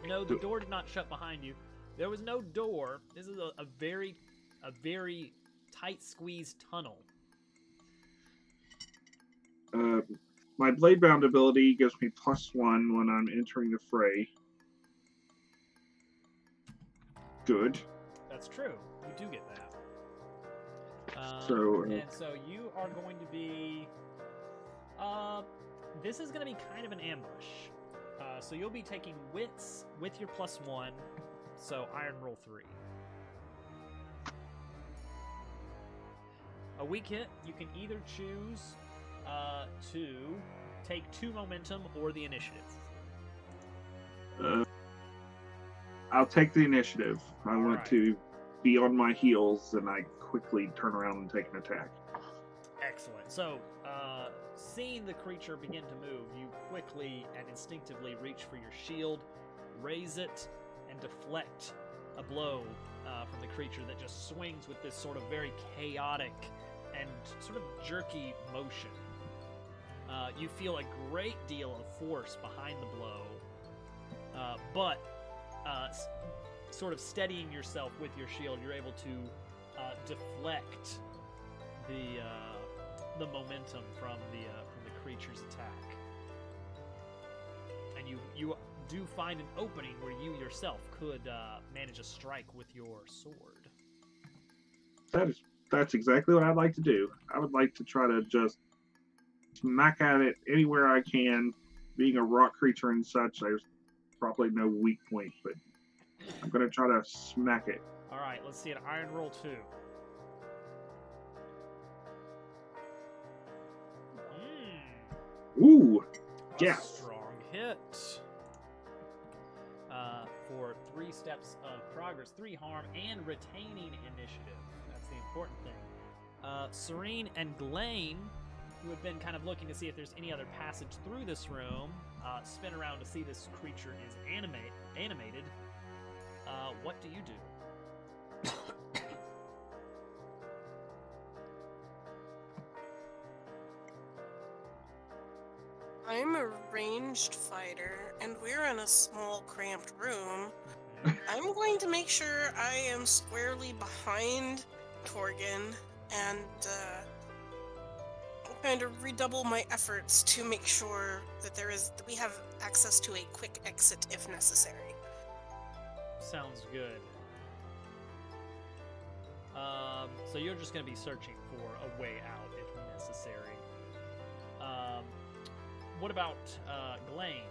No, the door did not shut behind you. There was no door. This is a very tight squeezed tunnel. My blade bound ability gives me +1 when I'm entering the fray. Good. That's true. You do get that. So you are going to be. This is going to be kind of an ambush. So you'll be taking wits with your +1. So iron roll 3. A weak hit, you can either choose to take 2 momentum or the initiative. I'll take the initiative. I want to be on my heels, and I quickly turn around and take an attack. Excellent. So, seeing the creature begin to move, you quickly and instinctively reach for your shield, raise it, and deflect a blow from the creature that just swings with this sort of very chaotic and sort of jerky motion. You feel a great deal of force behind the blow, but sort of steadying yourself with your shield, you're able to deflect the momentum from the creature's attack, and you do find an opening where you yourself could manage a strike with your sword. That's exactly what I'd like to do. I would like to try to just smack at it anywhere I can. Being a rock creature and such, there's probably no weak point, but I'm going to try to smack it. All right, let's see an iron roll 2. Ooh, yeah. Strong hit. For 3 steps of progress, 3 harm, and retaining initiative. That's the important thing. Serene and Glane, who have been kind of looking to see if there's any other passage through this room, spin around to see this creature is animated. What do you do? I'm a ranged fighter, and we're in a small, cramped room. I'm going to make sure I am squarely behind Torgan and kind of redouble my efforts to make sure that we have access to a quick exit if necessary. Sounds good. So you're just going to be searching for a way out if necessary. What about Glane?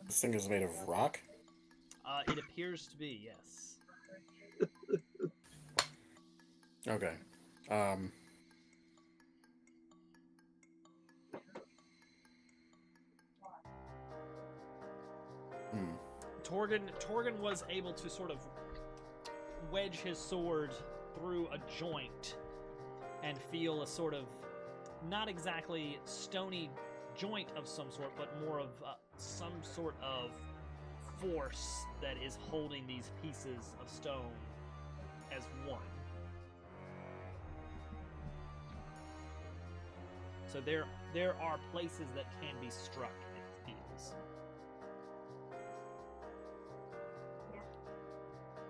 This thing is made of rock? It appears to be, yes. Okay. Torgan was able to sort of wedge his sword through a joint and feel a sort of, not exactly stony joint of some sort, but more of some sort of force that is holding these pieces of stone as one. So there are places that can be struck, it feels.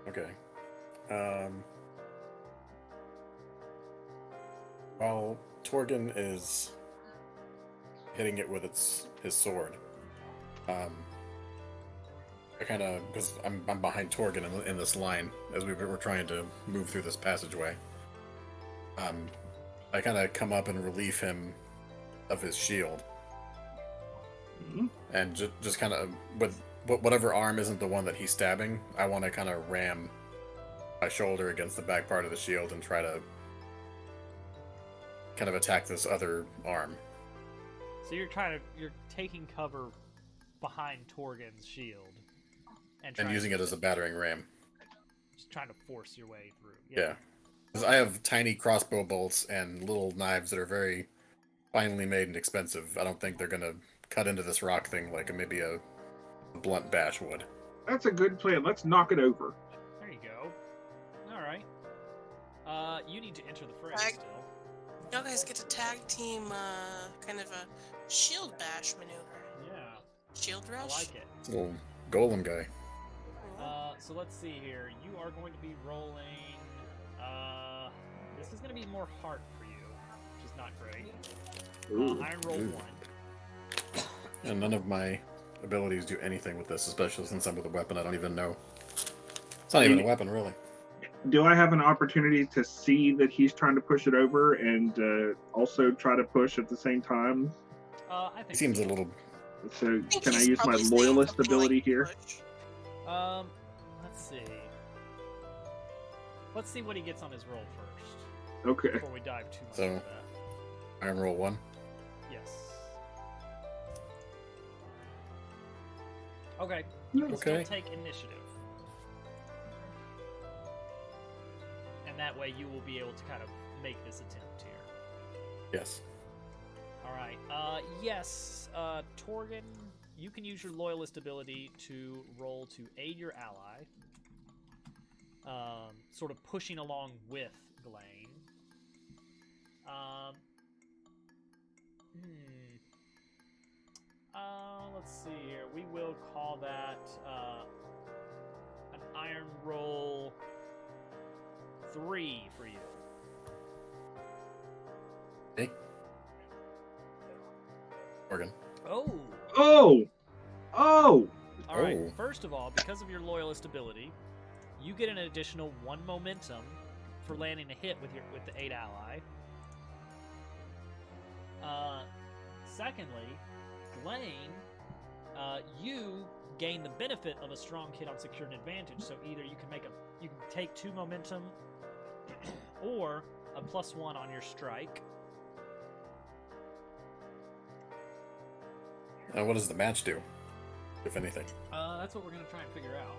Okay. While Torgan is hitting it with his sword, I kind of, because I'm behind Torgan in this line as we're trying to move through this passageway. I kind of come up and relieve him of his shield, and just kind of with whatever arm isn't the one that he's stabbing, I want to kind of ram my shoulder against the back part of the shield and try to kind of attack this other arm. So you're taking cover behind Torgan's shield and using it as a battering ram. Just trying to force your way through. Yeah. Because I have tiny crossbow bolts and little knives that are very finely made and expensive. I don't think they're going to cut into this rock thing like maybe a blunt bash would. That's a good plan. Let's knock it over. There you go. All right. You need to enter the fray still. Y'all guys get to tag team kind of a shield bash maneuver. Yeah. Shield I rush? like it. It's a little golem guy. So let's see here. You are going to be rolling. This is going to be more heart for you, which is not great. Iron roll 1. And none of my abilities do anything with this, especially since I'm with a weapon I don't even know. It's not even a weapon, really. Do I have an opportunity to see that he's trying to push it over and also try to push at the same time? I think He seems a little... So think can I he's use my probably saying loyalist something ability like here? push. Let's see. Let's see what he gets on his roll first. Okay. Before we dive too much So- into that. Iron roll 1. Yes. Okay. You can Okay. still take initiative. And that way you will be able to kind of make this attempt here. Yes. Alright. Yes, Torgan, you can use your loyalist ability to roll to aid your ally. Sort of pushing along with Glane. Let's see here. We will call that an iron roll 3 for you. Hey. Morgan. Oh! Oh! All right. Oh. First of all, because of your loyalist ability, you get an additional 1 momentum for landing a hit with the 8 ally. Secondly, Glane, you gain the benefit of a strong hit on secured advantage. So either you can take 2 momentum, or a +1 on your strike. What does the match do, if anything? That's what we're gonna try and figure out.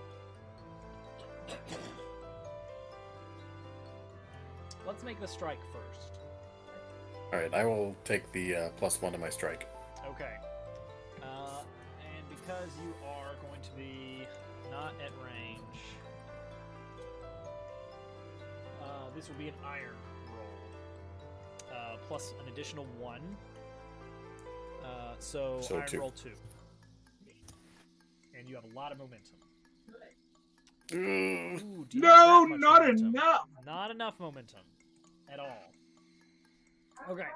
Let's make the strike first. Alright, I will take the +1 to my strike. Okay. And because you are going to be not at range, this will be an iron roll. Plus an additional 1. So iron 2. roll 2. And you have a lot of momentum. Mm. Ooh, do you No, have that much not momentum? enough! Not enough momentum. At all. Okay.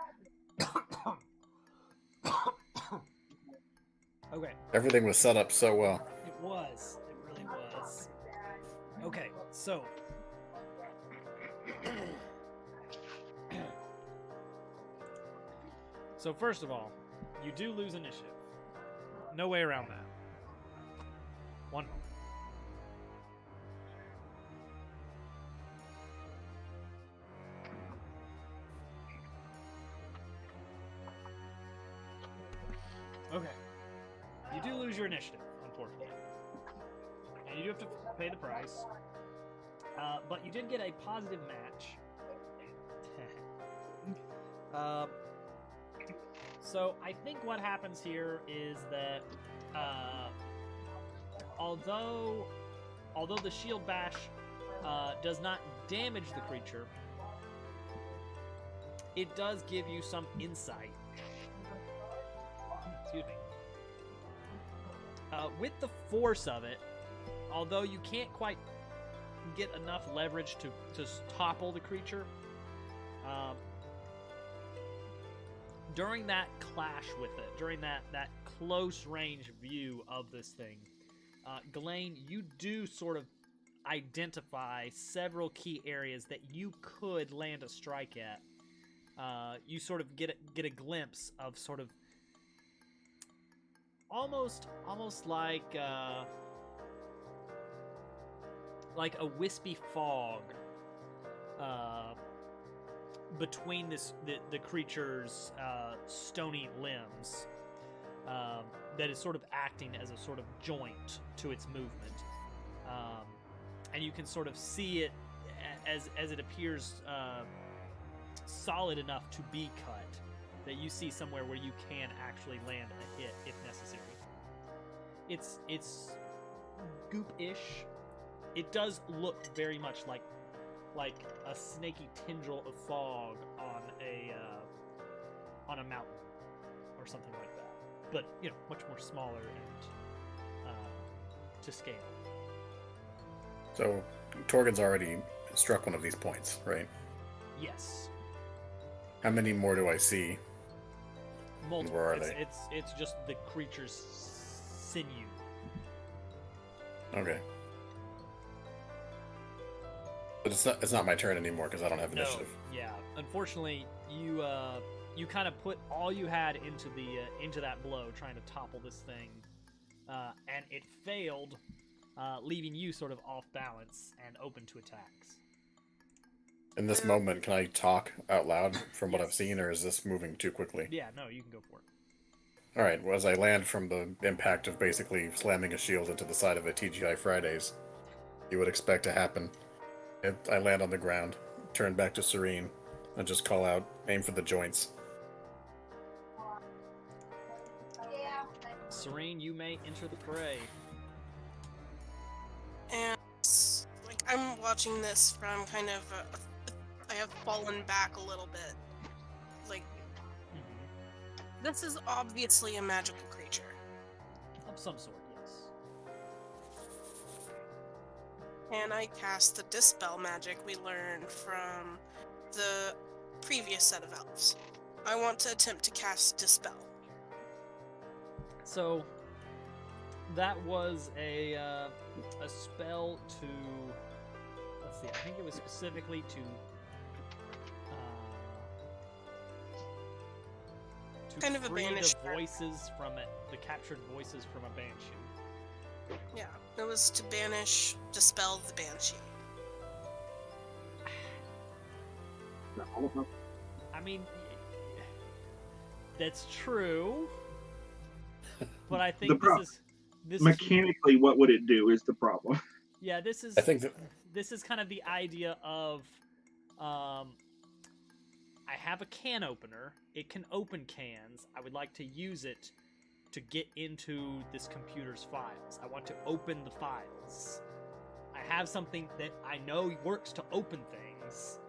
Okay. Everything was set up so well. It was. It really was. Okay, so. So, first of all, you do lose initiative. No way around that. 1 moment. Okay. You do lose your initiative, unfortunately. And you do have to pay the price. But you did get a positive match. So I think what happens here is that although the shield bash does not damage the creature, it does give you some insight. Excuse me. With the force of it, although you can't quite get enough leverage to topple the creature. During that clash with it, during that close range view of this thing, Ghislaine, you do sort of identify several key areas that you could land a strike at. You sort of get a glimpse of sort of almost like a wispy fog between the creature's stony limbs that is sort of acting as a sort of joint to its movement, and you can sort of see it as it appears solid enough to be cut, that you see somewhere where you can actually land a hit if necessary. It's goop-ish. It does look very much like a snaky tendril of fog on a mountain or something like that, but much more smaller and to scale. So Torgon's already struck one of these points, right? Yes. How many more do I see? Multiple. Where are they? It's just the creature's sinew. Okay. But it's not my turn anymore because I don't have initiative. No, yeah. Unfortunately, you kind of put all you had into that blow, trying to topple this thing, and it failed, leaving you sort of off balance and open to attacks. In this moment, can I talk out loud from what Yes. I've seen, or is this moving too quickly? Yeah, no, you can go for it. All right. Well, as I land from the impact of basically slamming a shield into the side of a TGI Fridays, you would expect to happen. I land on the ground, turn back to Serene, and just call out, aim for the joints. Serene, you may enter the fray. And like I'm watching this from kind of I have fallen back a little bit. Like this is obviously a magical creature. Of some sort, yes. And I cast the Dispel magic we learned from the previous set of elves. I want to attempt to cast Dispel. So that was a spell to, let's see, I think it was specifically to Kind of a free banish the voices from it, the captured voices from a banshee. Yeah, it was to banish, dispel the banshee. I mean, that's true, but I think this is Mechanically, what would it do is the problem. yeah, this is I think that this is kind of the idea of I have a can opener. It can open cans. I would like to use it to get into this computer's files. I want to open the files. I have something that I know works to open things,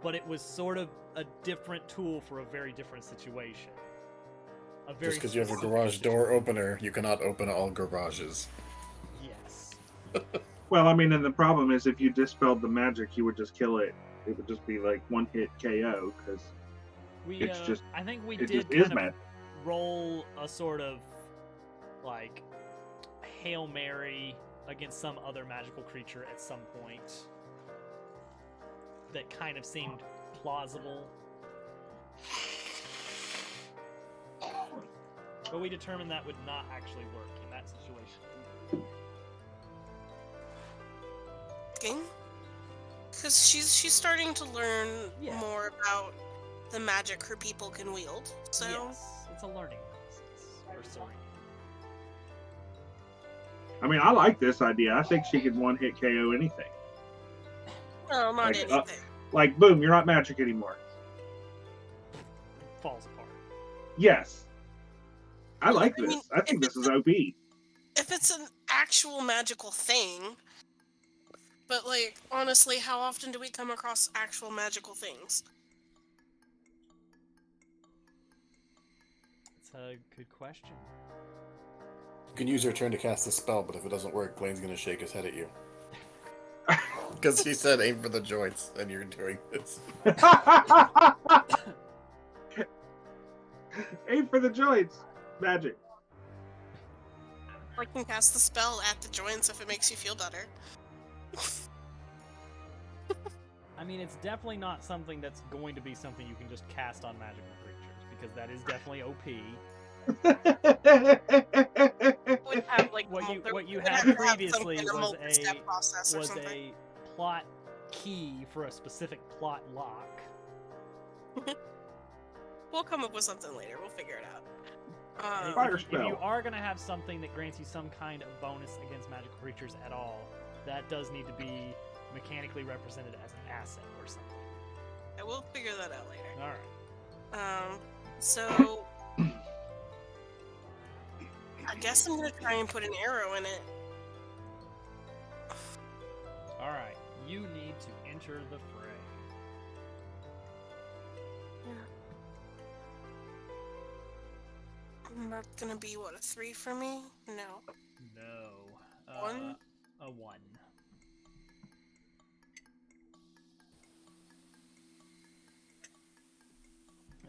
but it was sort of a different tool for a very different situation. just because you have a garage door opener, you cannot open all garages. Yes. Well, I mean, and the problem is if you dispelled the magic, you would just kill it. It would just be like one hit KO because it's just. I think we It did just is kind of magic. roll a sort of like Hail Mary against some other magical creature at some point that kind of seemed plausible. But we determined that would not actually work in that situation. Okay. Because she's starting to learn Yeah. more about the magic her people can wield. So Yes, it's a learning process for Serene. I mean, I like this idea. I think she could one hit KO anything. no, not Like, anything. Like, boom, you're not magic anymore. Falls apart. Yes. I like I mean, this. I think if this is OP. If it's an actual magical thing, but like honestly, how often do we come across actual magical things? It's a good question. You can use your turn to cast a spell, but if it doesn't work, Blaine's going to shake his head at you. Because he said aim for the joints, and you're doing this. Aim for the joints. Magic. I can cast the spell at the joints if it makes you feel better. I mean, it's definitely not something that's going to be something you can just cast on magical creatures, because that is definitely OP. Would have like What you would had have to have some previously kind of was multi-step process or was something. a plot key for a specific plot lock. We'll come up with something later. We'll figure it out. And Fire if you spell. are going to have something that grants you some kind of bonus against magical creatures at all, that does need to be mechanically represented as an asset or something. I will figure that out later. All right. So I guess I'm gonna try and put an arrow in it. All right. You need to enter the fray. That's gonna be what, a 3 for me? No. No. 1? A 1.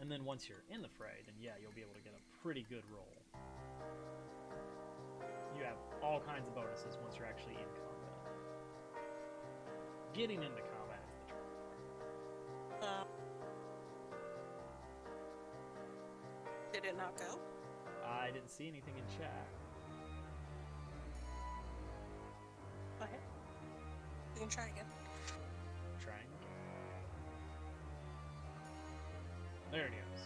And then once you're in the fray, then yeah, you'll be able to get a pretty good roll. You have all kinds of bonuses once you're actually in combat. Getting into combat is the trick. Did it not go? I didn't see anything in chat. Okay. We can try again. Trying again. There it is.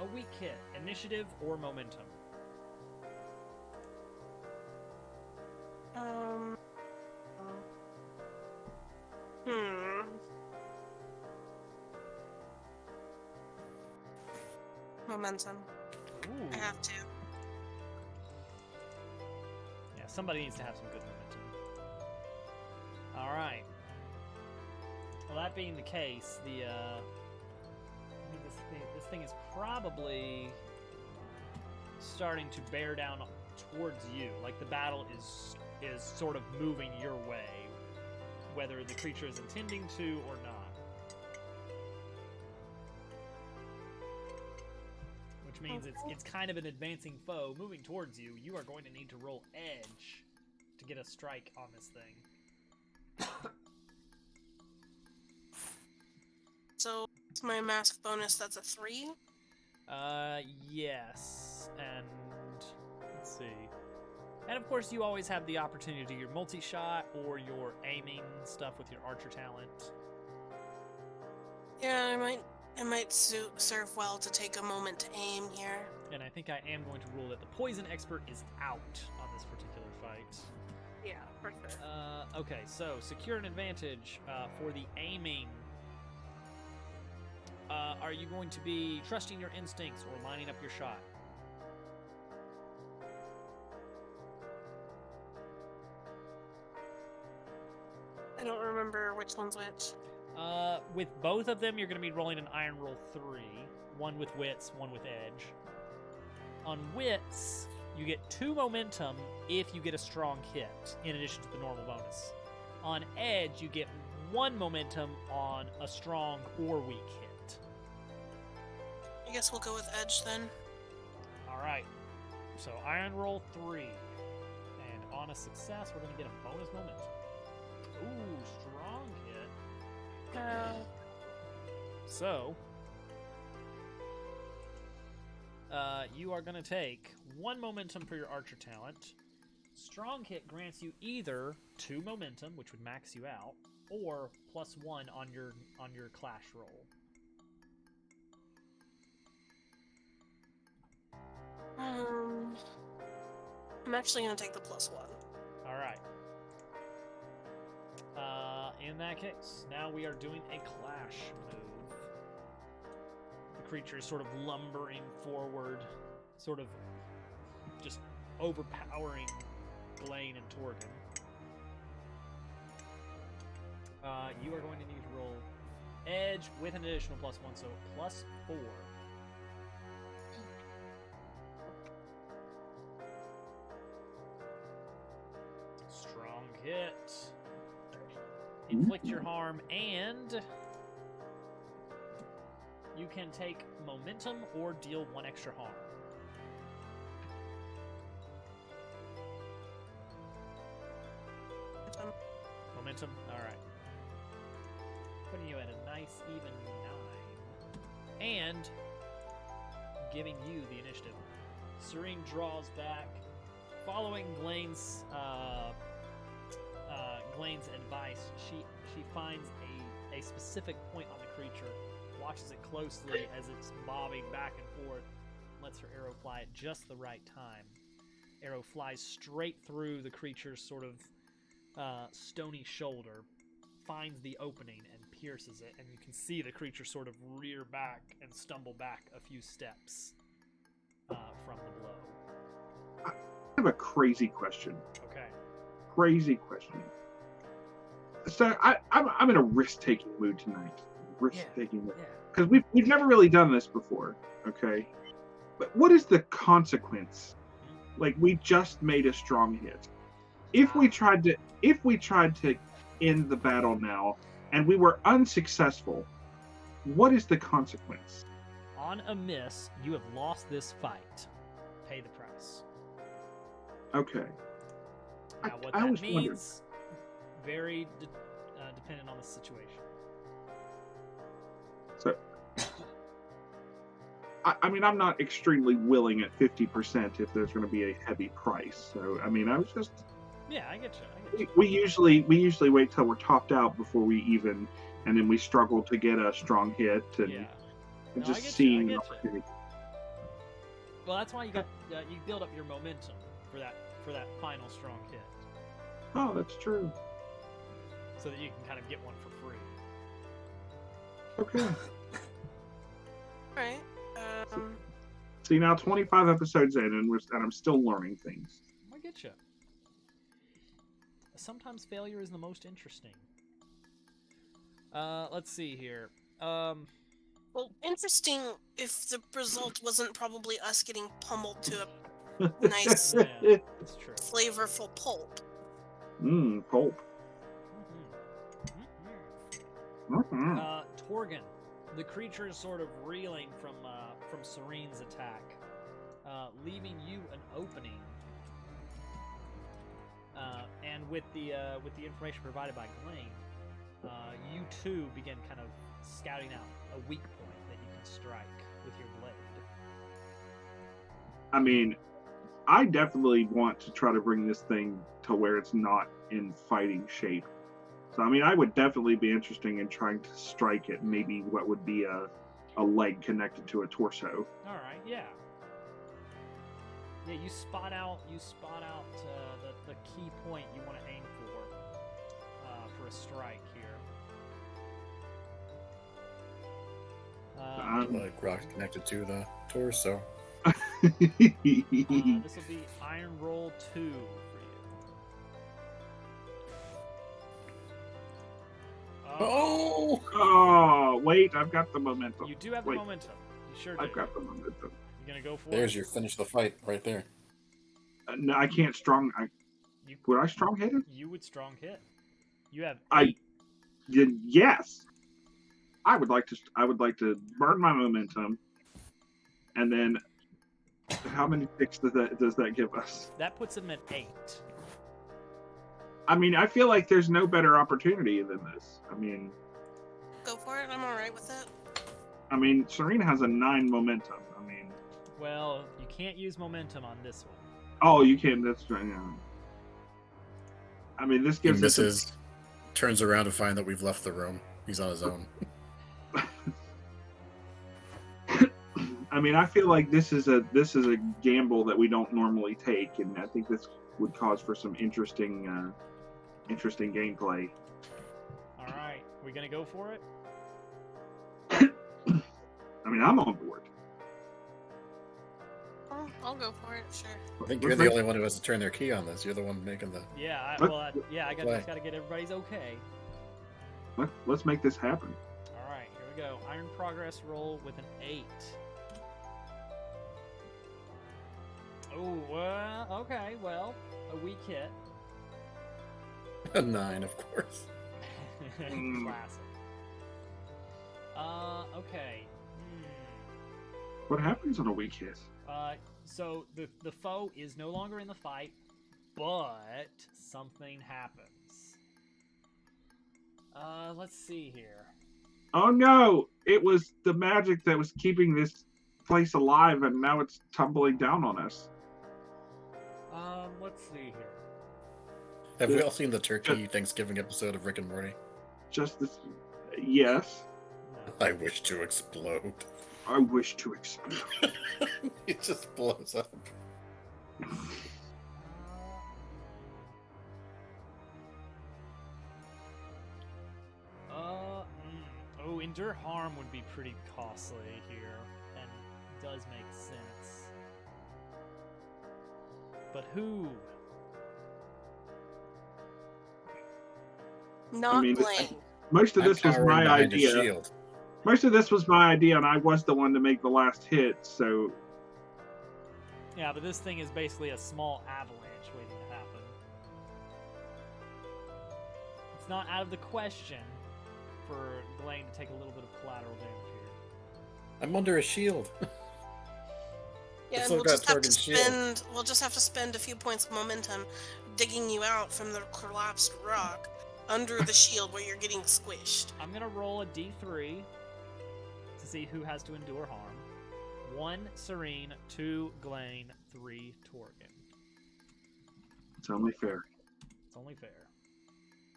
A weak hit, initiative or momentum. Momentum. Ooh. I have to. Yeah, somebody needs to have some good momentum. Alright. Well, that being the case, I mean, this thing is probably starting to bear down towards you. Like the battle is sort of moving your way, whether the creature is intending to or not. Which means it's kind of an advancing foe moving towards you. You are going to need to roll edge to get a strike on this thing. So, it's my mask bonus, that's a 3? Yes. And let's see. And of course, you always have the opportunity to do your multi-shot or your aiming stuff with your archer talent. Yeah, it might serve well to take a moment to aim here. And I think I am going to rule that the poison expert is out on this particular fight. Yeah, for sure. Okay, so secure an advantage for the aiming. Are you going to be trusting your instincts or lining up your shot? I don't remember which one's which. With both of them, you're going to be rolling an iron roll 3. One with wits, one with edge. On wits, you get 2 momentum if you get a strong hit, in addition to the normal bonus. On edge, you get 1 momentum on a strong or weak hit. I guess we'll go with edge then. Alright, so iron roll 3. And on a success, we're going to get a bonus momentum. Ooh, strong hit. So, you are going to take 1 momentum for your archer talent. Strong hit grants you either 2 momentum, which would max you out, or +1 on your clash roll. I'm actually gonna take the +1. All right. In that case, now we are doing a clash move. The creature is sort of lumbering forward, sort of just overpowering Glenn and Torgan. You are going to need to roll edge with an additional +1, so +4. Strong hit. inflict your harm, and you can take momentum or deal 1 extra harm. Momentum? Alright. Putting you at a nice even 9. And giving you the initiative. Serene draws back, following Glaine's advice. She finds a specific point on the creature, watches it closely as it's bobbing back and forth, lets her arrow fly at just the right time. Arrow flies straight through the creature's sort of stony shoulder, finds the opening and pierces it, and you can see the creature sort of rear back and stumble back a few steps from the blow. I have a crazy question. Okay. Crazy question. So I'm in a risk-taking mood tonight. Risk-taking mood. Because we've never really done this before, okay? But what is the consequence? Like, we just made a strong hit. If we tried to end the battle now and we were unsuccessful, what is the consequence? On a miss, you have lost this fight. Pay the price. Okay. Now, what I that always means, wondered. very dependent on the situation. So, I mean, I'm not extremely willing at 50% if there's going to be a heavy price. So, I mean, I was just. Yeah, I get you. We usually wait till we're topped out before we even, and then we struggle to get a strong hit and, Yeah. and No, I just get you, seeing I an get you. opportunity. Well, that's why you got you build up your momentum for that final strong hit, Oh, that's true. so that you can kind of get one for free. Okay. Alright. See, now 25 episodes in, and I'm still learning things. I get you. Sometimes failure is the most interesting. Let's see here. Well, interesting if the result wasn't probably us getting pummeled to a nice, Yeah, that's true. flavorful pulp. Pulp. Torgan, the creature is sort of reeling from Serene's attack, leaving you an opening. And with the information provided by Glane, you too begin kind of scouting out a weak point that you can strike with your blade. I mean, I definitely want to try to bring this thing to where it's not in fighting shape. So, I mean, I would definitely be interested in trying to strike it. Maybe what would be a leg connected to a torso. All right, yeah. Yeah, you spot out the key point you want to aim for a strike here. Like rock connected to the torso. This will be Iron Roll 2 for you. Oh, wait, I've got the momentum. You do have the Wait. momentum. You sure do. I've got the momentum. You gonna go for There's it? your finish the fight right there. No, I can't strong. Would I strong hit it? You would strong hit. You have I- Yes. I would like to burn my momentum, and then how many ticks does that give us? that puts him at 8. I mean, I feel like there's no better opportunity than this. I mean, Go for it. I'm alright with it. Serene has a 9 momentum. Well, you can't use momentum on this one. Oh, you can. That's right. Yeah. This He gives us. misses, turns around to find that we've left the room. He's on his own. I feel like this is a gamble that we don't normally take, and I think this would cause for some interesting gameplay. All right, we gonna go for it? I'm on board. I'll go for it, sure. I think you're the only one who has to turn their key on this. You're the one making the. Yeah, I just gotta get everybody's okay. Let's make this happen. All right, here we go. Iron progress roll with an 8. Oh, okay. Well, a weak hit. A 9, of course. Classic. Okay. What happens on a weak hit? So the foe is no longer in the fight, but something happens. Let's see here. Oh no! It was the magic that was keeping this place alive, and now it's tumbling down on us. Let's see here. Have we all seen the turkey Thanksgiving episode of Rick and Morty? Just this. Yes. No. I wish to explode. I wish to explode. It just blows up. Oh, endure harm would be pretty costly here, and does make sense. But who? Not I mean, Blaine. Most of I'm this was cowering my behind a idea. shield. Most of this was my idea, and I was the one to make the last hit, so Yeah, but this thing is basically a small avalanche waiting to happen. It's not out of the question for Blaine to take a little bit of collateral damage here. I'm under a shield. Yeah, It's and still got Torgen's shield. we'll just have to spend a few points of momentum digging you out from the collapsed rock under the shield where you're getting squished. I'm gonna roll a d3 to see who has to endure harm. 1 Serene, 2 Glaine, 3 Torgen. it's only fair. It's only fair.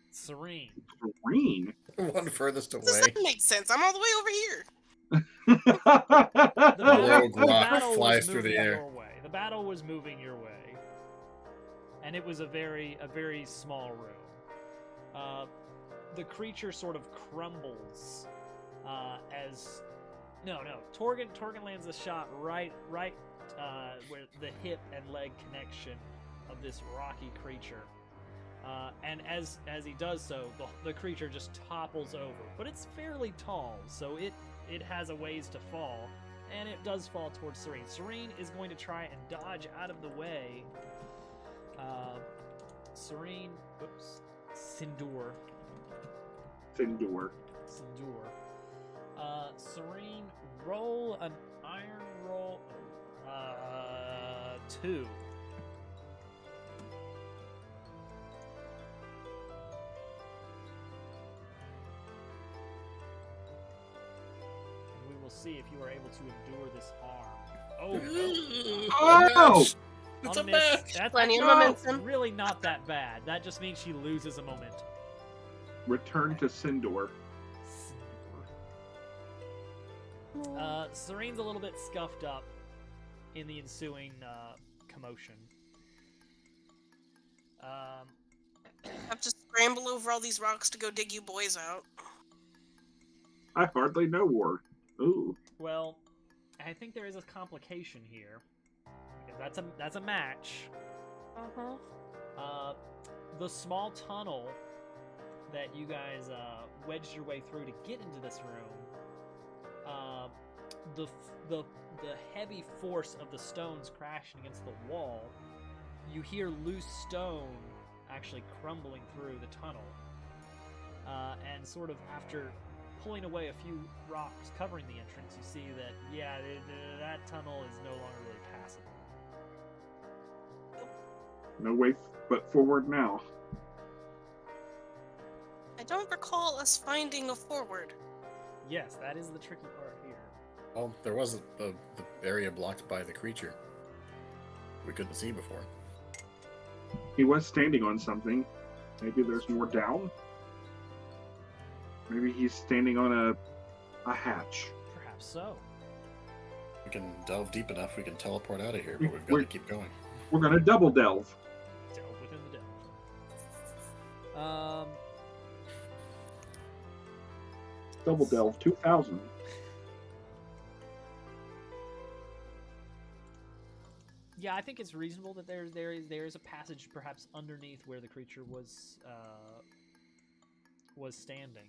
Serene. Green. One furthest Does away. that make sense? I'm all the way over here. The rogue rock battle flies was through the moving air. your way. The battle was moving your way, and it was a very small room. The creature sort of crumbles as Torgen lands a shot right where the hip and leg connection of this rocky creature. And as he does so, the creature just topples over. But it's fairly tall, so it has a ways to fall, and it does fall towards Serene. Serene is going to try and dodge out of the way. Serene, Sindur. Endure. Serene, roll an iron roll. 2. We'll see if you are able to endure this harm. Oh, no. Oh! It's On a miss. match. That's Plenty of no, momentum. really not that bad. That just means she loses a momentum. Return to Sindor. Serene's a little bit scuffed up in the ensuing commotion. Have to scramble over all these rocks to go dig you boys out. I hardly know war. Ooh. Well, I think there is a complication here. Because that's a match. The small tunnel that you guys wedged your way through to get into this room, the heavy force of the stones crashing against the wall, you hear loose stone actually crumbling through the tunnel. And sort of after pulling away a few rocks covering the entrance, you see that, that tunnel is no longer really passable. No way but forward now. I don't recall us finding a forward. Yes, that is the tricky part here. Well, there wasn't the area blocked by the creature we couldn't see before. He was standing on something. Maybe there's more down? Maybe he's standing on a hatch. Perhaps so. We can delve deep enough, we can teleport out of here, but we've got to keep going. We're gonna double delve. Delve within the delve. Double delve 2000. Yeah, I think it's reasonable that there is a passage perhaps underneath where the creature was standing.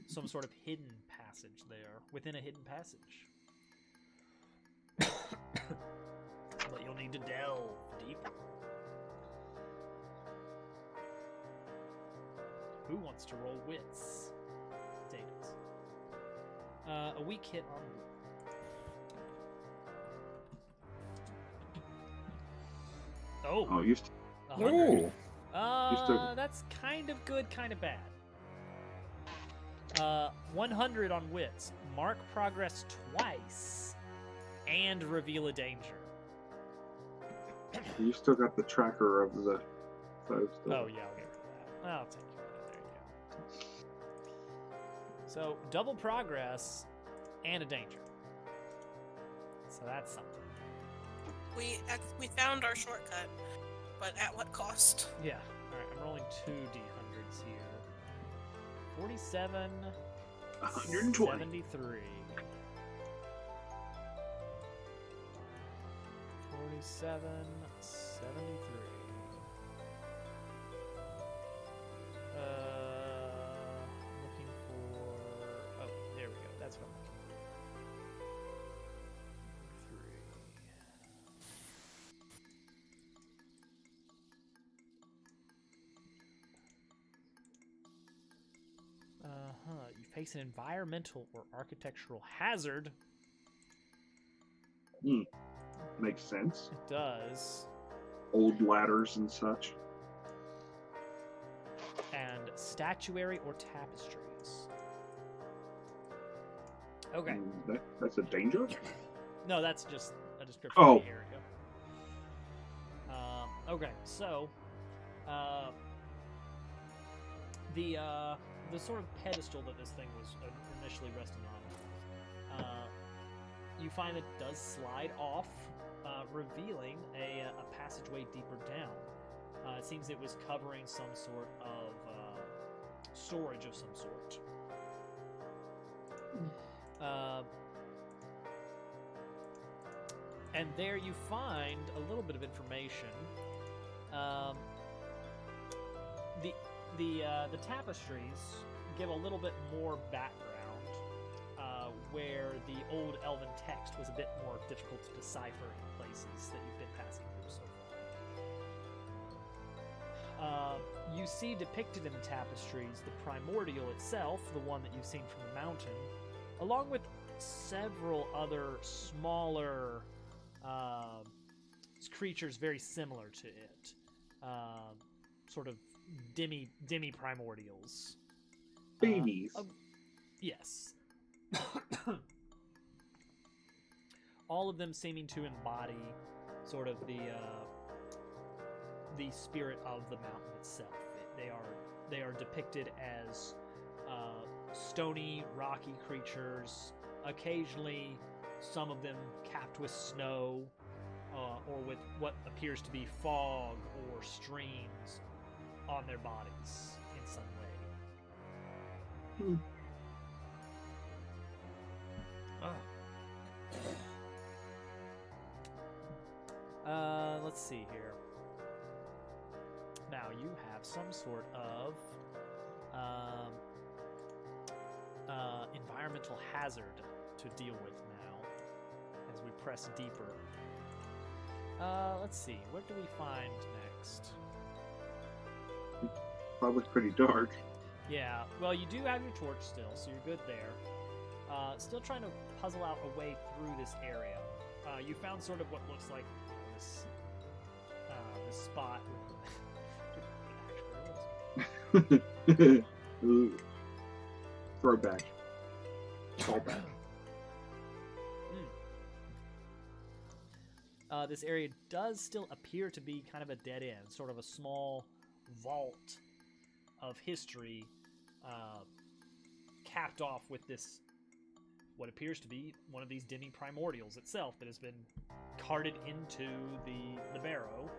Some sort of hidden passage there, within a hidden passage. But you'll need to delve deeper. Who wants to roll wits? Potatoes. A weak hit on wit. Oh, Oh, you st- 100. Ooh. That's kind of good, kind of bad. 100 on wits. Mark progress twice, and reveal a danger. you still got the tracker of the foes. Oh yeah, I'll get rid of that. I'll take you. There you go. So double progress and a danger. So that's something. We found our shortcut, but at what cost? Yeah. All right. I'm rolling 2 d100s here. 47. 120. 73. 47. 73. Looking for. Oh, there we go. That's what I'm looking for. 3. You face an environmental or architectural hazard. Makes sense. It does. Old ladders and such. And statuary or tapestries. Okay. That's a danger? No, that's just a description Oh. of the area. Okay, so the sort of pedestal that this thing was initially resting on, you find that it does slide off, revealing a passageway deeper down. It seems it was covering some sort of storage of some sort. And there you find a little bit of information. The tapestries give a little bit more background, where the old elven text was a bit more difficult to decipher in places that you've been passing through so far. You see depicted in the tapestries the primordial itself, the one that you've seen from the mountain, along with several other smaller creatures very similar to it, sort of demi-primordials. Babies. Yes. All of them seeming to embody sort of the spirit of the mountain itself. They are depicted as stony, rocky creatures. Occasionally, some of them capped with snow, or with what appears to be fog or streams on their bodies in some way. Let's see here. Now you have some sort of environmental hazard to deal with now as we press deeper. Let's see. What do we find next? Probably pretty dark. Yeah, well, you do have your torch still, so you're good there. Still trying to puzzle out a way through this area. You found sort of what looks like this spot. Throwback. Callback. This area does still appear to be kind of a dead end, sort of a small vault of history, capped off with this, what appears to be one of these demi-primordials itself that has been carted into the barrow.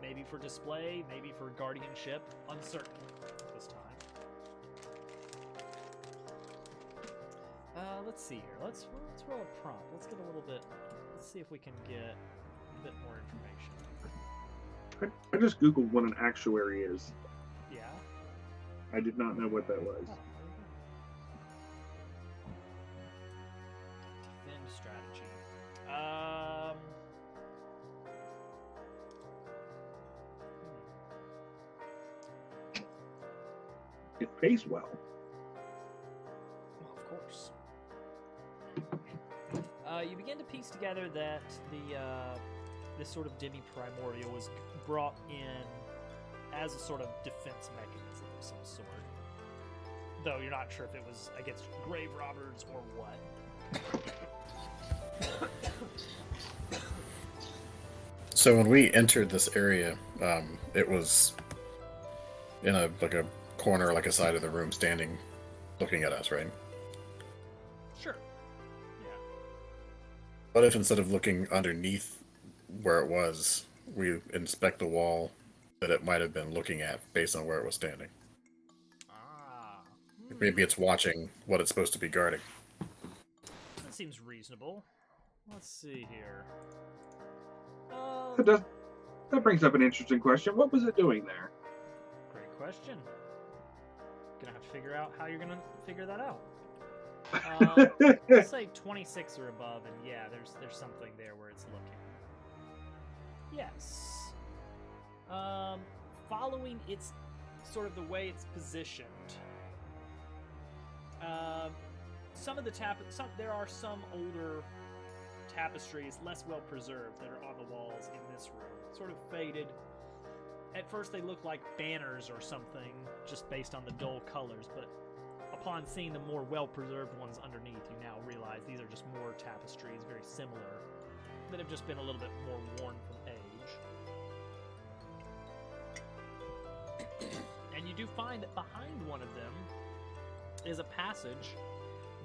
Maybe for display, maybe for guardianship, uncertain at this time. Let's see here. Let's roll a prompt. Let's get a little bit. Let's see if we can get a bit more information. I just googled what an actuary is. Yeah. I did not know what that was. Oh, there you go. Defend strategy. it pays well. Well, of course. You begin to piece together that this sort of demi-primordial was brought in as a sort of defense mechanism of some sort. Though you're not sure if it was against grave robbers or what. So when we entered this area, it was in a corner, like a side of the room, standing, looking at us, right? Sure. Yeah. What if instead of looking underneath where it was, we inspect the wall that it might have been looking at based on where it was standing? Ah. Maybe it's watching what it's supposed to be guarding. That seems reasonable. Let's see here. That brings up an interesting question. What was it doing there? Great question. Gonna have to figure out how you're gonna figure that out. Let's say 26 or above, and yeah, there's something there where it's looking. Yes. Following its sort of the way it's positioned. Some of the there are some older tapestries, less well preserved, that are on the walls in this room. Sort of faded. At first they look like banners or something, just based on the dull colors, but upon seeing the more well preserved ones underneath, you now realize these are just more tapestries, very similar, that have just been a little bit more worn from age. And you do find that behind one of them is a passage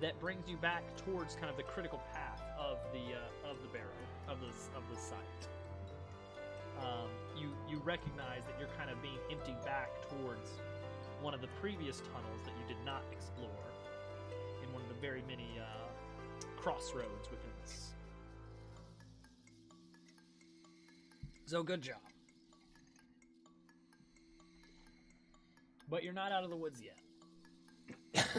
that brings you back towards kind of the critical path of the barrow of the site. You recognize that you're kind of being emptied back towards one of the previous tunnels that you did not explore in one of the very many crossroads within this. So good job. But you're not out of the woods yet. That's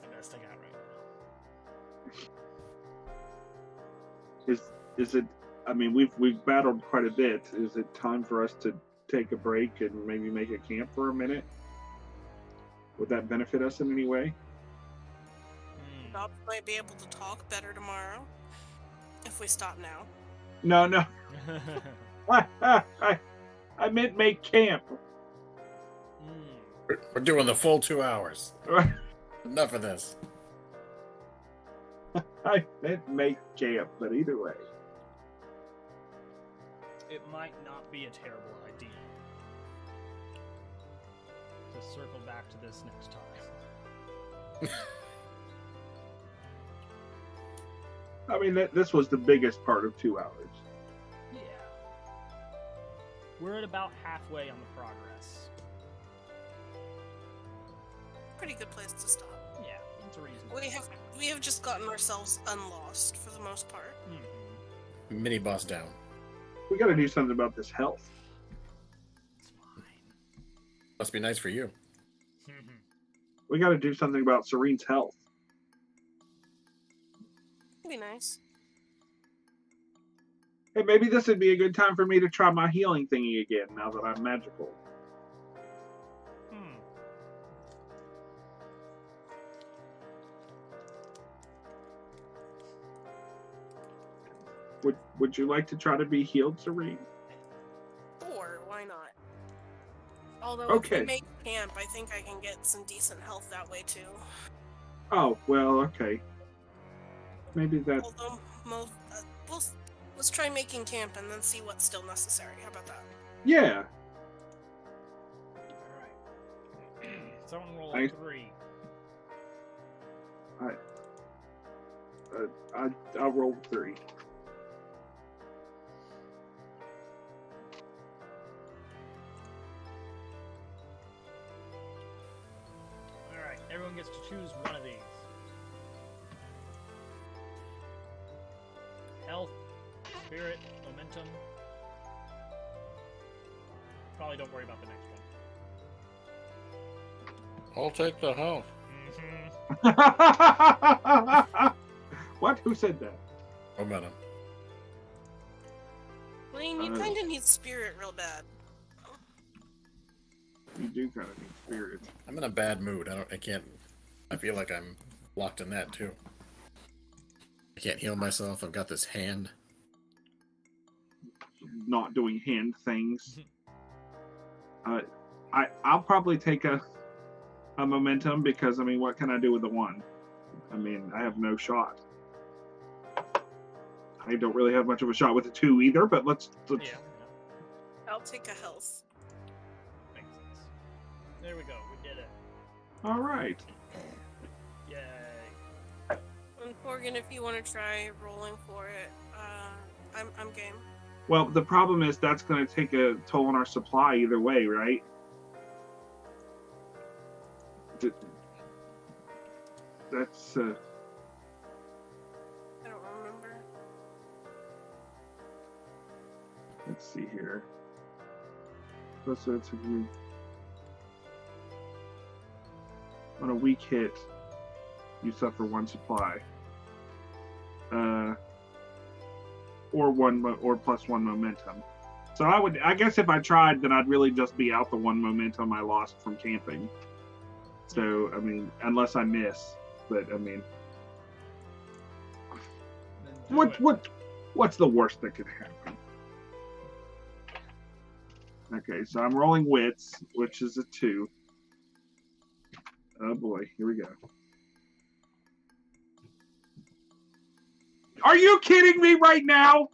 the best I got right now. Is it? I mean, we've battled quite a bit. Is it time for us to take a break and maybe make a camp for a minute? Would that benefit us in any way? Dobbs might be able to talk better tomorrow if we stop now. No. I meant make camp. We're doing the full 2 hours. Enough of this. I meant make camp, but either way. It might not be a terrible idea to circle back to this next time. I mean, this was the biggest part of 2 hours. Yeah. We're at about halfway on the progress. Pretty good place to stop. Yeah, it's reasonable. We have just gotten ourselves unlost for the most part. Mm-hmm. Mini boss down. We got to do something about this health. It's fine. Must be nice for you. We got to do something about Serene's health. Be nice. Hey, maybe this would be a good time for me to try my healing thingy again now that I'm magical. Would you like to try to be healed, Serene? Or why not? Although Okay. if we make camp, I think I can get some decent health that way too. Oh, well, okay. Maybe that... Although, let's try making camp and then see what's still necessary. How about that? Yeah. Alright. Someone roll Nice. 3. I'll roll 3. Alright, everyone gets to choose one of these. Health, spirit, momentum. Probably don't worry about the next one. I'll take the health. Mm-hmm. What? Who said that? Momentum. Lane, you kind of need spirit real bad. You do kind of need spirit. I'm in a bad mood. I can't. I feel like I'm locked in that too. I can't heal myself. I've got this hand. Not doing hand things. I'll probably take a momentum because, I mean, what can I do with the 1? I mean, I have no shot. I don't really have much of a shot with the 2 either, but let's Yeah. I'll take a health. Makes sense. There we go. We did it. all right. Yay. And Morgan, if you want to try rolling for it, I'm game. Well, the problem is that's going to take a toll on our supply either way, right? That's I don't remember. let's see here. So it's on a weak hit, you suffer 1 supply. Or plus 1 momentum. So I guess if I tried, then I'd really just be out the 1 momentum I lost from camping. So, I mean, unless I miss, but I mean, Then do it. what's the worst that could happen? Okay, so I'm rolling wits, which is a 2. Oh boy, here we go. Are you kidding me right now?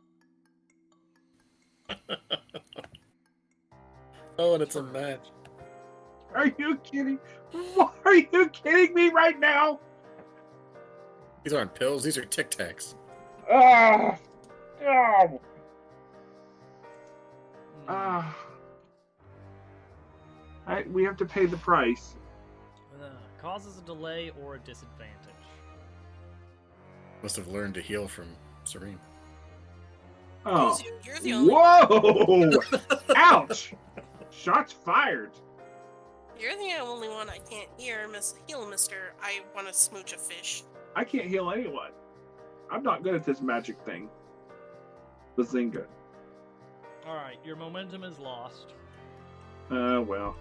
Oh, and it's a match. Are you kidding? Are you kidding me right now? These aren't pills. These are Tic Tacs. Oh. Mm. We have to pay the price. Causes a delay or a disadvantage. Must have learned to heal from Serene. Oh. You're the only. Whoa! Ouch! Shots fired. You're the only one I can't heal, Mister. I want to smooch a fish. I can't heal anyone. I'm not good at this magic thing. Bazinga. Alright, your momentum is lost. Well.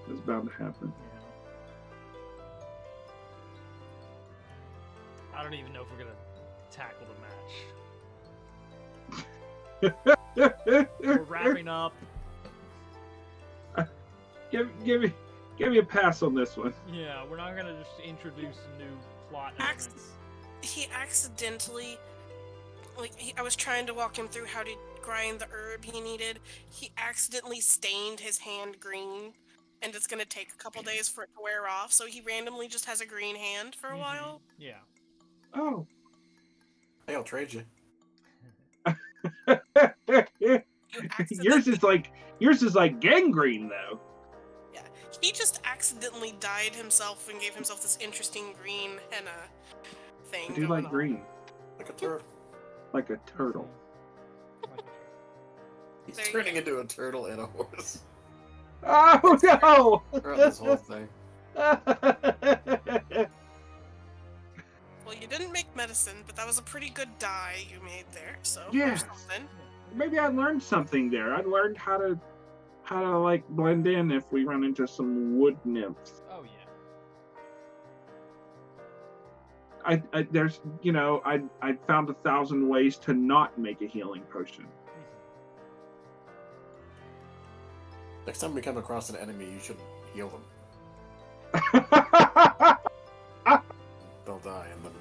It's bound to happen. Yeah. I don't even know if we're gonna tackle the match. We're wrapping up. give me a pass on this one. Yeah, we're not gonna just introduce new plot Ax- elements. He accidentally, I was trying to walk him through how to grind the herb he needed. He accidentally stained his hand green, and it's gonna take a couple days for it to wear off. So he randomly just has a green hand for a while. Yeah. Oh. Hey, I'll trade you. You yours is like gangrene though. Yeah, he just accidentally dyed himself and gave himself this interesting green henna thing. I do going like on. green. Like a turtle. Like a turtle. He's There you turning into a turtle and a horse Oh no! throughout this whole thing. Well, you didn't make medicine, but that was a pretty good dye you made there. So Yes. there's something. Maybe I learned something there. I learned how to like blend in if we run into some wood nymphs. Oh yeah. I there's I found 1,000 ways to not make a healing potion. Next time we come across an enemy, you should heal them. They'll die, and then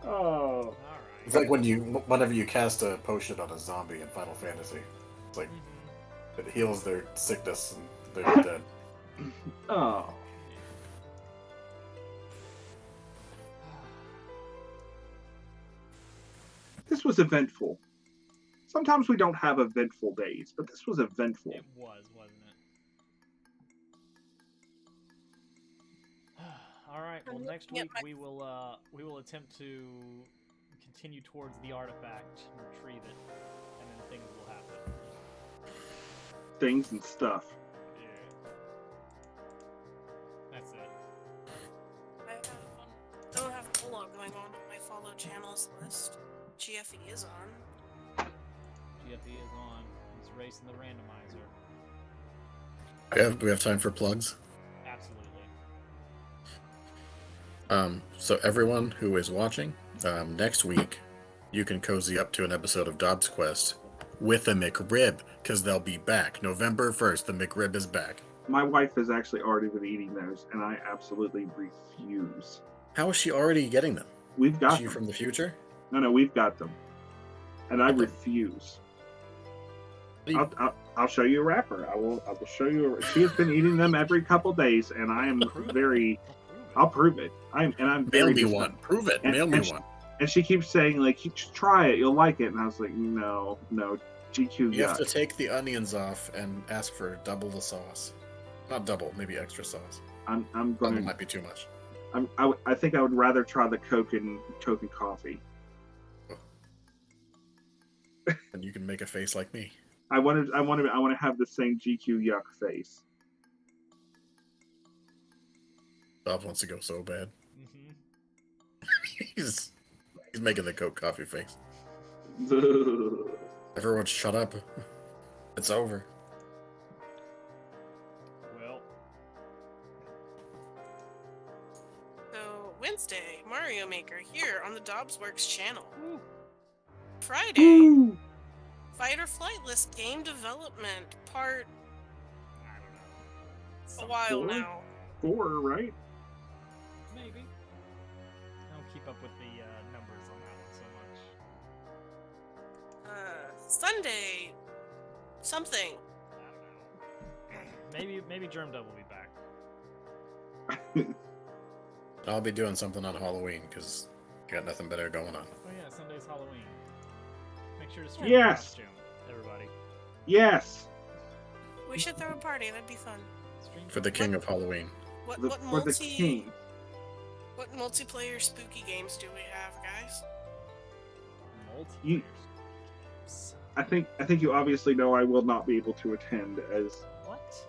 Oh. Alright. it's like whenever you cast a potion on a zombie in Final Fantasy. It's like it heals their sickness and they're dead. Oh. This was eventful. Sometimes we don't have eventful days, but this was eventful. It was, wasn't it? Alright, well next week we will attempt to continue towards the artifact, retrieve it, and then things will happen. Things and stuff. Yeah. channels list. GFE is on. GFE is on. He's racing the randomizer. Do we have time for plugs? Absolutely. So everyone who is watching, next week, you can cozy up to an episode of DobbsQuest with a McRib, because they'll be back. November 1st, the McRib is back. My wife has actually already been eating those, and I absolutely refuse. How is she already getting them? We've Is got she them. from the future? No, we've got them, and I Okay. refuse. What do you- I'll show you a wrapper. I will show you. She has been eating them every couple days, and I am very. I'll prove it. I'm Mail very me disgusted. one. Prove it. And- Mail me and she- one. And she keeps saying like, "Just try it. You'll like it." And I was like, "No, GQ." You have yuck." to take the onions off and ask for double the sauce. Not double, maybe extra sauce. I'm Double going. might be too much. I think I would rather try the Coke and coffee. And you can make a face like me. I want to have the same GQ yuck face. Bob wants to go so bad. Mm-hmm. He's making the Coke coffee face. Ugh. Everyone shut up. It's over. Well, So Wednesday, Mario Maker here on the DobbsWorks channel. woo, Friday, Woo! Fight or Flight List game development part I don't know. a Some- while Four? now. 4, right? Maybe. I don't keep up with the numbers on that one so much. Sunday, something. I don't know. Maybe Germ Dub will be back. I'll be doing something on Halloween because I got nothing better going on. Oh yeah, Sunday's Halloween. Make sure to stream Yes. the costume, everybody. Yes. We should throw a party. That'd be fun. Stream For the king of Halloween. What For the king. what multiplayer spooky games do we have, guys? You- multiplayer. I think you obviously know I will not be able to attend, as What?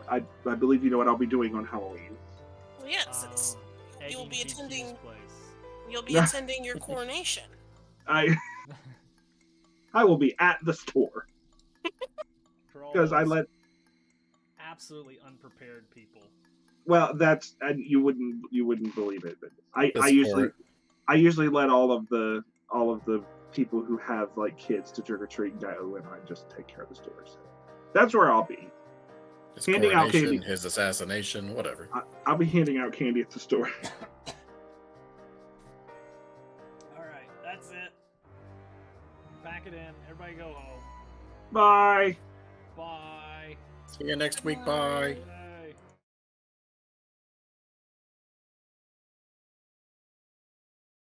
I believe you know what I'll be doing on Halloween. Well, yes, it's you'll Egging be GQ's attending. place. You'll be attending your coronation. I will be at the store For all because I those let. absolutely unprepared people. Well, that's and you wouldn't believe it, but I The usually let all of the people who have like kids to trick or treat go, and I just take care of the stores. That's where I'll be. His Handing out coronation, candy. his assassination, whatever. I'll be handing out candy at the store. Alright, that's it. Pack it in. Everybody go home. Bye. Bye. See you next week. Bye. Bye.